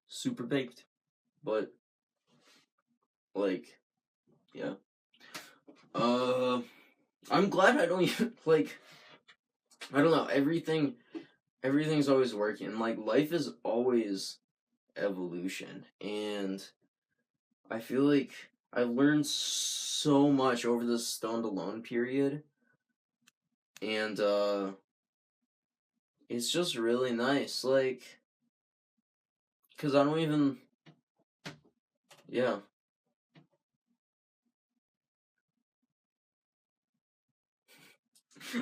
Super baked. But like yeah. I'm glad I don't even like I don't know, everything's always working. Like life is always evolution, and I feel like I learned so much over this stoned alone period, and it's just really nice, like, cause I don't even, yeah.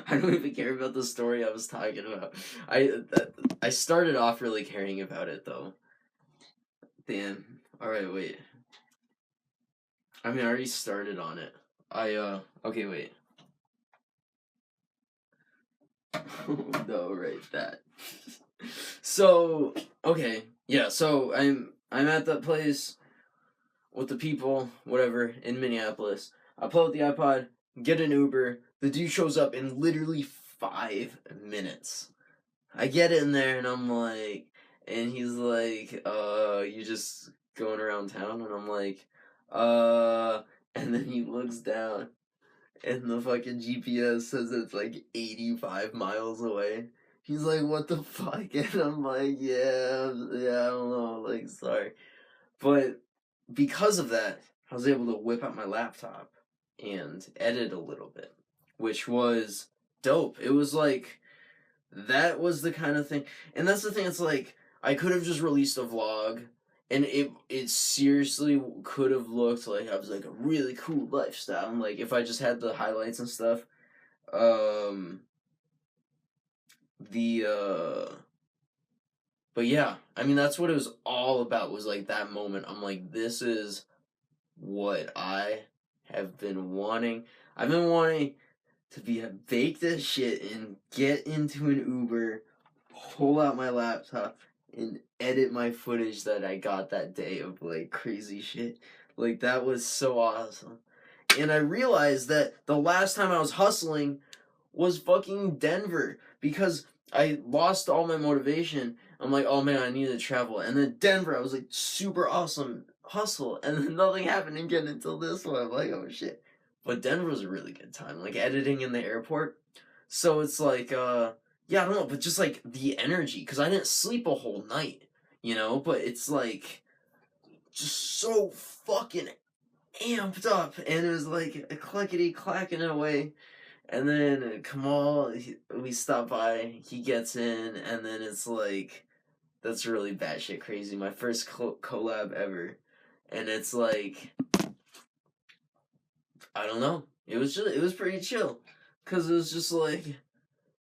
I don't even care about the story I was talking about. I started off really caring about it though. Damn. All right, wait. I mean, I already started on it. Okay, wait. No, right, that. So, okay, yeah. So I'm at that place with the people, whatever, in Minneapolis. I pull out the iPod, get an Uber. The dude shows up in literally 5 minutes. I get in there and I'm like, and he's like, you just going around town? And I'm like, and then he looks down and the fucking GPS says it's like 85 miles away. He's like, what the fuck? And I'm like, yeah, I don't know, like, sorry. But because of that, I was able to whip out my laptop and edit a little bit, which was dope. It was like, that was the kind of thing, and that's the thing. It's like I could have just released a vlog, and it seriously could have looked like I was like a really cool lifestyle. And like if I just had the highlights and stuff, um, the but yeah, I mean that's what it was all about. Was like that moment. I'm like, this is what I have been wanting. I've been wanting to be bake this shit and get into an Uber, pull out my laptop, and edit my footage that I got that day of like crazy shit. Like that was so awesome. And I realized that the last time I was hustling was fucking Denver because I lost all my motivation. I'm like, oh man, I need to travel. And then Denver, I was like, super awesome hustle. And then nothing happened again until this one. I'm like, oh shit. But Denver was a really good time, like editing in the airport. So it's like, yeah, I don't know, but just like the energy, because I didn't sleep a whole night, but it's like just so fucking amped up, and it was like a clickety clacking away. And then Kamal, we stop by, he gets in, and then it's like, that's really batshit crazy. My first collab ever. And it's like, I don't know. It was pretty chill. Because it was just like,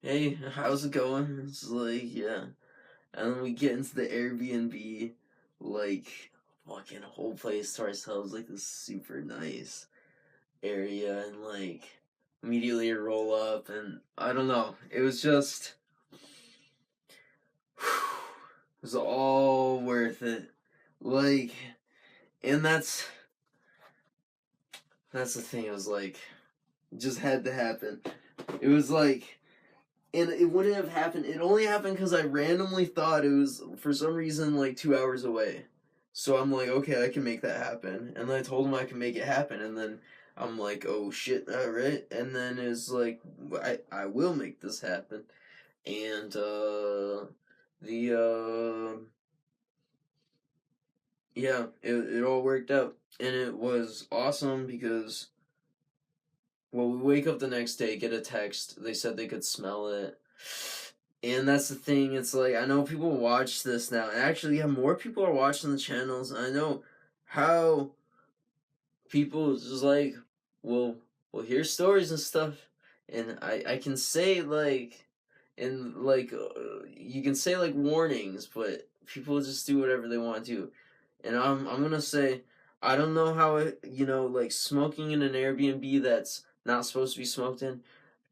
hey, how's it going? It's like, yeah. And then we get into the Airbnb, like, fucking whole place to ourselves, like this super nice area, and like, immediately roll up, and I don't know. It was just, it was all worth it. Like, and that's the thing. It was like, it just had to happen. It was like, and it wouldn't have happened. It only happened because I randomly thought it was, for some reason, like 2 hours away. So I'm like, okay, I can make that happen. And then I told him I can make it happen. And then I'm like, oh shit, alright. And then it's like, I will make this happen. And, yeah, it all worked out. And it was awesome because, well, we wake up the next day, get a text. They said they could smell it. And that's the thing. It's like, I know people watch this now. And actually, yeah, more people are watching the channels. And I know how people just like, well, hear stories and stuff. And I can say, like, and like, you can say, like, warnings, but people just do whatever they want to do. And I'm gonna say, I don't know how it, like, smoking in an Airbnb that's not supposed to be smoked in,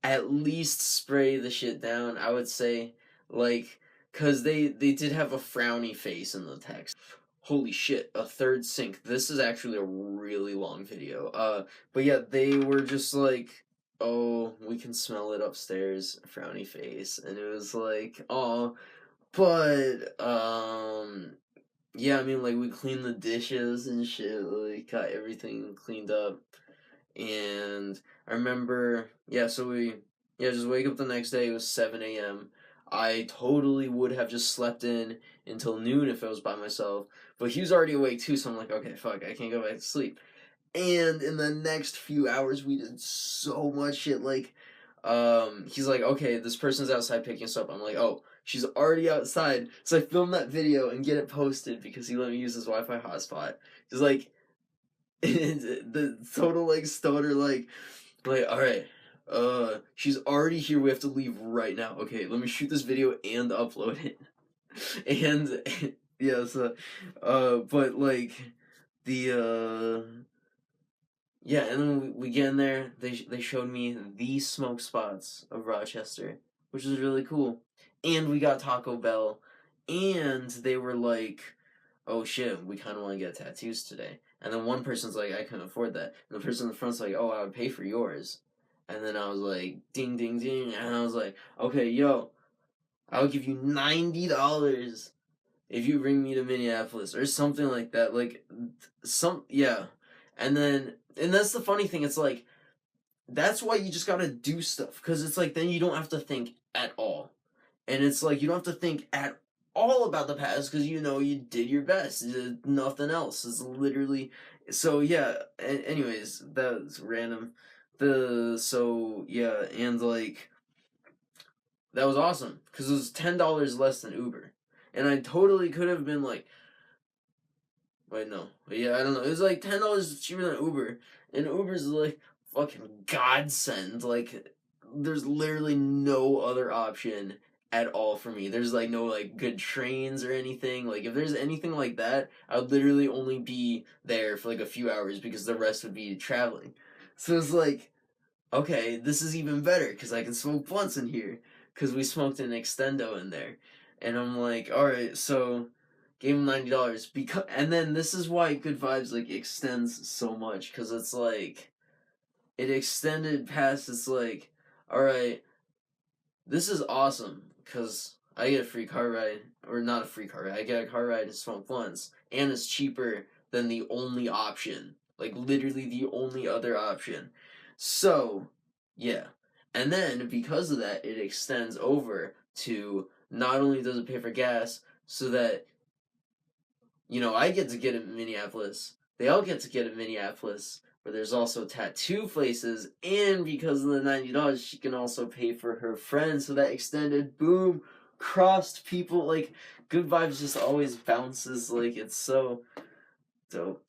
at least spray the shit down, I would say, like, because they did have a frowny face in the text. Holy shit, a third sink. This is actually a really long video. But yeah, they were just like, oh, we can smell it upstairs, frowny face. And it was like, oh, but, yeah, I mean, like, we cleaned the dishes and shit, like, got everything cleaned up. And I remember, yeah, so just wake up the next day, it was 7 a.m. I totally would have just slept in until noon if I was by myself, but he was already awake too, so I'm like, okay, fuck, I can't go back to sleep. And in the next few hours, we did so much shit. Like, he's like, okay, this person's outside picking us up. I'm like, oh, she's already outside. So I filmed that video and get it posted because he let me use his Wi-Fi hotspot. He's like, the total like stoner like, all right, she's already here. We have to leave right now. Okay, let me shoot this video and upload it. And yeah, so, but like the yeah, and then we get in there. They showed me the smoke spots of Rochester, which was really cool. And we got Taco Bell, and they were like, "Oh shit, we kind of want to get tattoos today." And then one person's like, "I couldn't afford that," and the person in the front's like, "Oh, I would pay for yours." And then I was like, "Ding, ding, ding," and I was like, "Okay, yo, I'll give you $90 if you bring me to Minneapolis or something like that." Like, yeah. And that's the funny thing. It's like, that's why you just gotta do stuff. Because it's like, then you don't have to think at all. And it's like, you don't have to think at all about the past because you know you did your best. Nothing else. It's literally. So, yeah. Anyways, that's random. So, yeah. And like, that was awesome. Because it was $10 less than Uber. And I totally could have been like, wait, no. Yeah, I don't know. It was like $10 cheaper than Uber. And Uber's like fucking godsend. Like, there's literally no other option at all for me. There's like no like good trains or anything. Like, if there's anything like that, I would literally only be there for like a few hours because the rest would be traveling. So it's like, okay, this is even better because I can smoke blunts in here because we smoked an extendo in there. And I'm like, all right, so gave him $90 because, and then this is why Good Vibes like extends so much because it's like it extended past. It's like, all right, this is awesome because I get a free car ride, or not a free car ride. I get a car ride and smoke blunts, and it's cheaper than the only option, like literally the only other option. So, yeah, and then because of that, it extends over to not only does it pay for gas, so that I get to get in Minneapolis. They all get to get in Minneapolis, where there's also tattoo places, and because of the $90, she can also pay for her friends. So that extended boom, crossed people. Like, Good Vibes just always bounces. Like, it's so dope.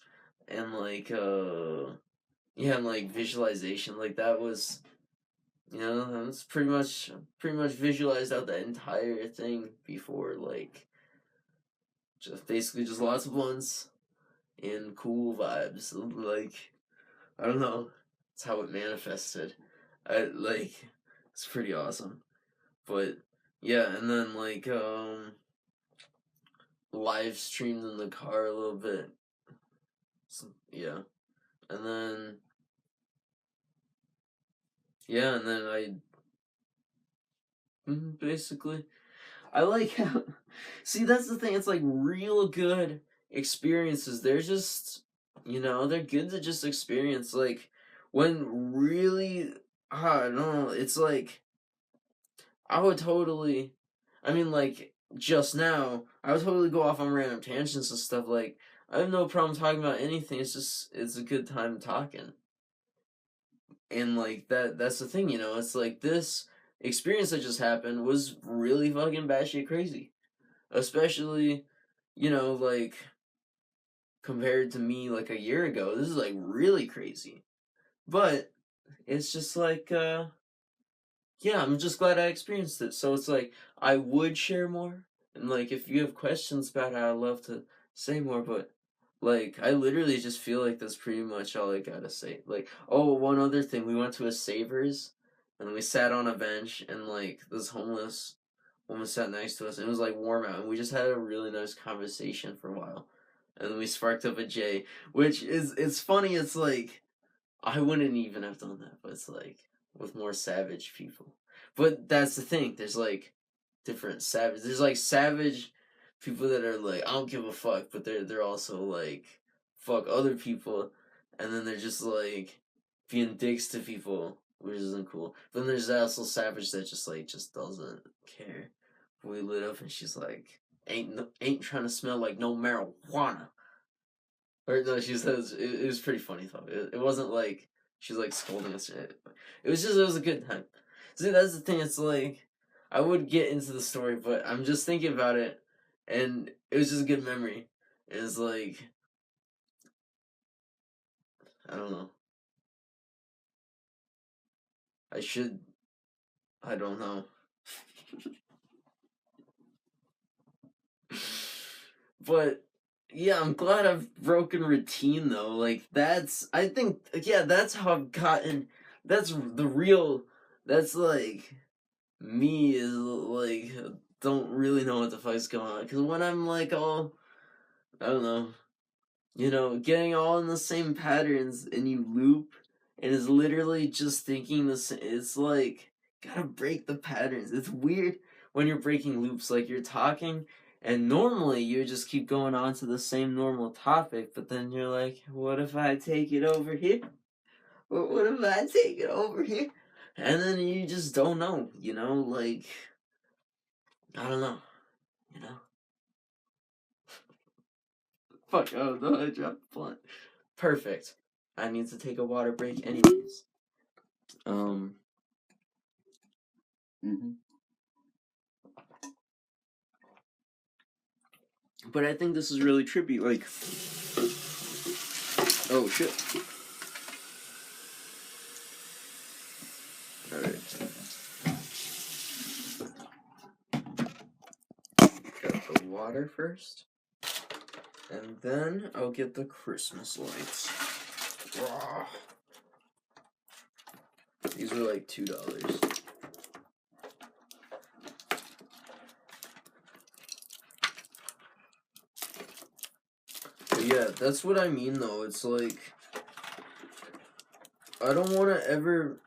And like, yeah, and like visualization, like that was, I was pretty much visualized out that entire thing before, like, just basically just lots of blunts and cool vibes. Like, I don't know. It's how it manifested. It's pretty awesome. But yeah, and then like live streamed in the car a little bit. So, yeah. And then I basically I like how see, that's the thing, it's like real good experiences. They're just they're good to just experience. Like, when really I don't know, it's like I would totally I mean, like, just now, I would totally go off on random tangents and stuff. Like, I have no problem talking about anything. It's just it's a good time talking. And like that's the thing, it's like this experience that just happened was really fucking batshit crazy. Especially, like, compared to me like a year ago. This is like really crazy. But it's just like yeah, I'm just glad I experienced it. So it's like I would share more, and like if you have questions about it, I'd love to say more. But like I literally just feel like that's pretty much all I gotta say. Like, oh, one other thing, we went to a Savers, and we sat on a bench, and like this homeless woman sat next to us, and it was like warm out, and we just had a really nice conversation for a while, and then we sparked up a J, which is it's funny. It's like I wouldn't even have done that, but it's like with more savage people. But that's the thing. There's like different savage. There's like savage people that are like I don't give a fuck, but they're also like fuck other people, and then they're just like being dicks to people, which isn't cool. But then there's also savage that just doesn't care. We lit up and she's like ain't trying to smell like no marijuana. Or no, she says it was pretty funny though. It wasn't like she's like scolding us. It was a good time. See, that's the thing. It's like I would get into the story, but I'm just thinking about it, and it was just a good memory. It's like I don't know. I should. I don't know. But yeah, I'm glad I've broken routine though. Like I think yeah, that's how I've gotten. That's the real. That's like me is like don't really know what the fuck's going on because when I'm like all I don't know, getting all in the same patterns and you loop and it's literally just thinking the same. It's like gotta break the patterns. It's weird when you're breaking loops. Like you're talking and normally you just keep going on to the same normal topic, but then you're like, what if I take it over here? What if I take it over here? And then you just don't know, like I don't know, you know. Fuck, oh no, I dropped the blunt. Perfect. I need to take a water break anyways. Mhm. But I think this is really trippy, like, oh shit. Alright. Got the water first. And then I'll get the Christmas lights. Rawr. These were like $2. But yeah, that's what I mean though. It's like I don't want to ever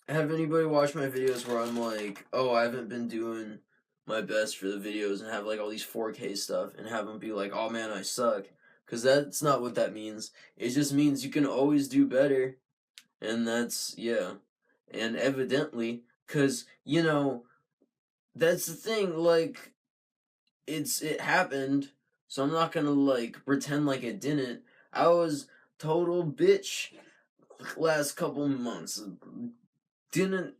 have anybody watch my videos where I'm like, oh, I haven't been doing my best for the videos and have like all these 4K stuff and have them be like, oh man, I suck. Because that's not what that means. It just means you can always do better. And that's, yeah. And evidently, because, that's the thing, like, it happened, so I'm not gonna, like, pretend like it didn't. I was total bitch last couple months. Didn't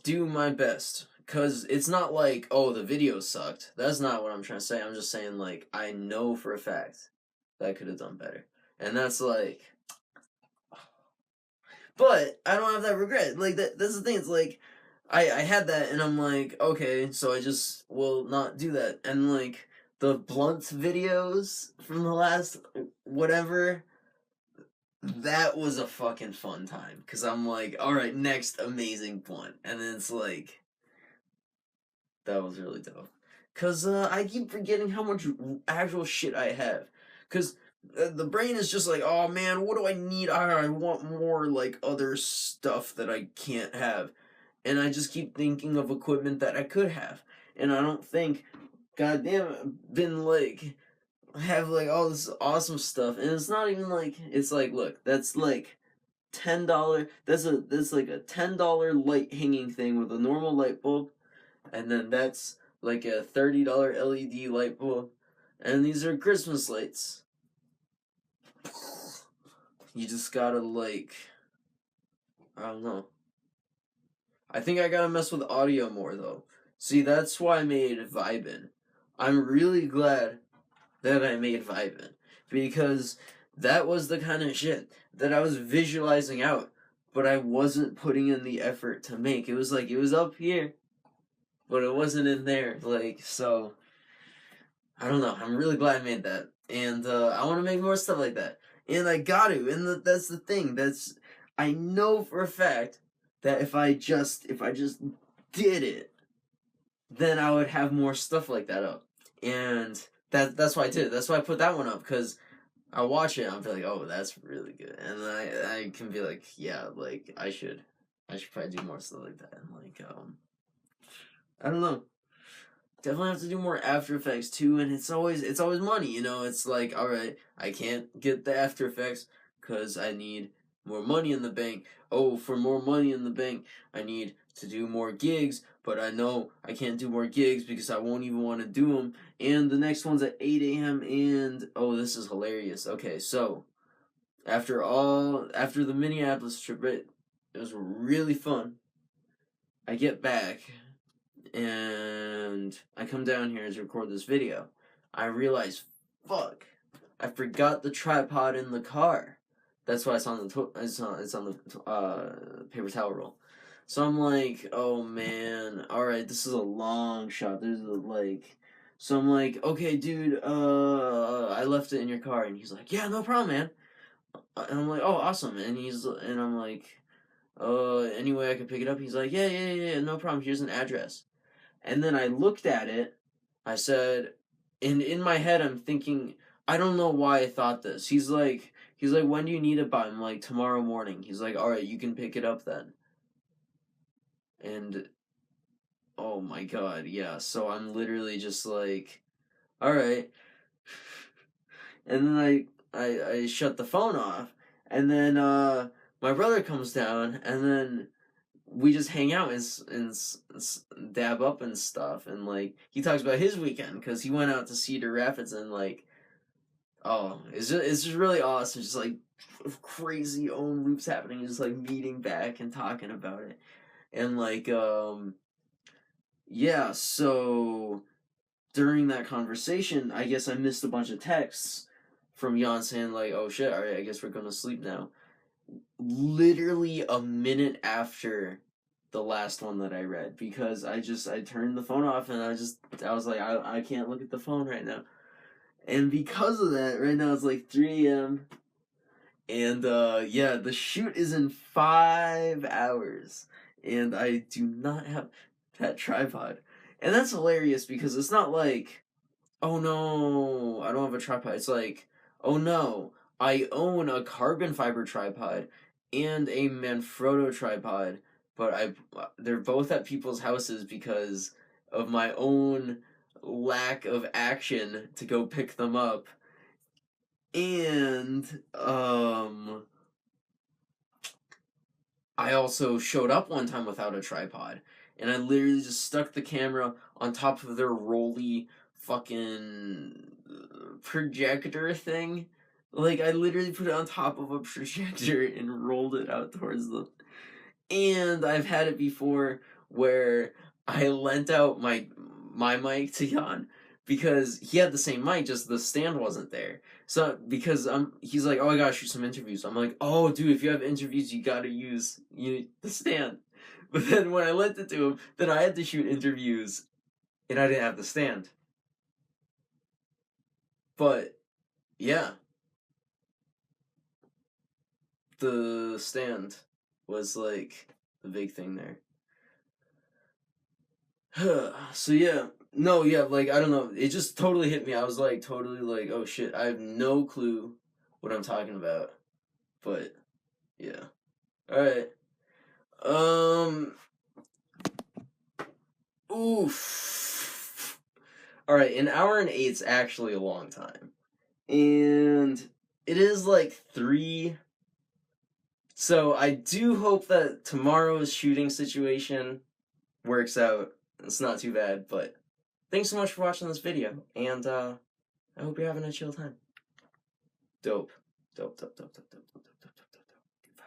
do my best. Cause it's not like, oh, the video sucked. That's not what I'm trying to say. I'm just saying, like, I know for a fact that I could have done better. And that's like, but I don't have that regret. Like, that's the thing. It's like, I had that and I'm like, okay, so I just will not do that. And like, the blunt videos from the last whatever, that was a fucking fun time. Cause I'm like, alright, next amazing blunt. And then it's like, that was really dope. Cause I keep forgetting how much actual shit I have. Cause the brain is just like, oh man, what do I need? I want more like other stuff that I can't have, and I just keep thinking of equipment that I could have, and I don't think, goddamn, been like have like all this awesome stuff, and it's not even like it's like look, that's like $10. That's like a $10 light hanging thing with a normal light bulb and then that's like a $30 LED light bulb, and these are Christmas lights. You just gotta like, I don't know. I think I gotta mess with audio more though. See, that's why I made Vibin. I'm really glad that I made Vibin because that was the kind of shit that I was visualizing out, but I wasn't putting in the effort to make. It was like it was up here, but it wasn't in there. Like so. I don't know. I'm really glad I made that, and I want to make more stuff like that. And I got to, and that's the thing. I know for a fact that if I just did it, then I would have more stuff like that up. And that's why I did it. That's why I put that one up because I watch it. And I'm like, oh, that's really good, and I can be like, yeah, like I should probably do more stuff like that. And like I don't know. Definitely have to do more After Effects too, and it's always money, It's like, all right, I can't get the After Effects because I need more money in the bank. Oh, for more money in the bank, I need to do more gigs, but I know I can't do more gigs because I won't even want to do them. And the next one's at 8 a.m. and, oh, this is hilarious. Okay, so, after the Minneapolis trip, it was really fun. I get back, and I come down here to record this video. I realize, fuck, I forgot the tripod in the car. That's why it's on the it's on the paper towel roll. So I'm like, oh man, all right, this is a long shot. So I'm like, okay, dude, I left it in your car, and he's like, yeah, no problem, man. And I'm like, oh, awesome, and I'm like, any way I could pick it up? He's like, yeah, no problem. Here's an address. And then I looked at it. I said, and in my head, I'm thinking, I don't know why I thought this. He's like, when do you need it by? I'm like, tomorrow morning. He's like, all right, you can pick it up then. And oh my god, yeah. So I'm literally just like, all right. And then I shut the phone off, and then my brother comes down, and then we just hang out and dab up and stuff, and like he talks about his weekend because he went out to Cedar Rapids, and like, oh, it's just really awesome, just like crazy own loops happening, just like meeting back and talking about it, and like yeah. So during that conversation, I guess I missed a bunch of texts from Jan saying like, oh shit, all right, I guess we're gonna sleep now. Literally a minute after the last one that I read, because I turned the phone off, and I was like, I can't look at the phone right now. And because of that, right now it's like 3 a.m. And yeah, the shoot is in 5 hours, and I do not have that tripod. And that's hilarious because it's not like, oh no, I don't have a tripod. It's like, oh no, I own a carbon fiber tripod and a Manfrotto tripod, but they're both at people's houses because of my own lack of action to go pick them up. And I also showed up one time without a tripod, and I literally just stuck the camera on top of their rolly fucking projector thing. Like, I literally put it on top of a projector and rolled it out towards them. And I've had it before where I lent out my mic to Jan because he had the same mic, just the stand wasn't there. So because he's like, oh, I gotta shoot some interviews. I'm like, oh, dude, if you have interviews, you gotta use the stand. But then when I lent it to him, then I had to shoot interviews, and I didn't have the stand. But yeah, the stand was like the big thing there. So yeah, no, yeah, like I don't know, it just totally hit me. I was like totally like, oh shit, I have no clue what I'm talking about. But yeah. All right. Um oof. All right, an hour and 8's actually a long time. And it is like 3. So I do hope that tomorrow's shooting situation works out. It's not too bad, but thanks so much for watching this video, and I hope you're having a chill time. Dope. Dope.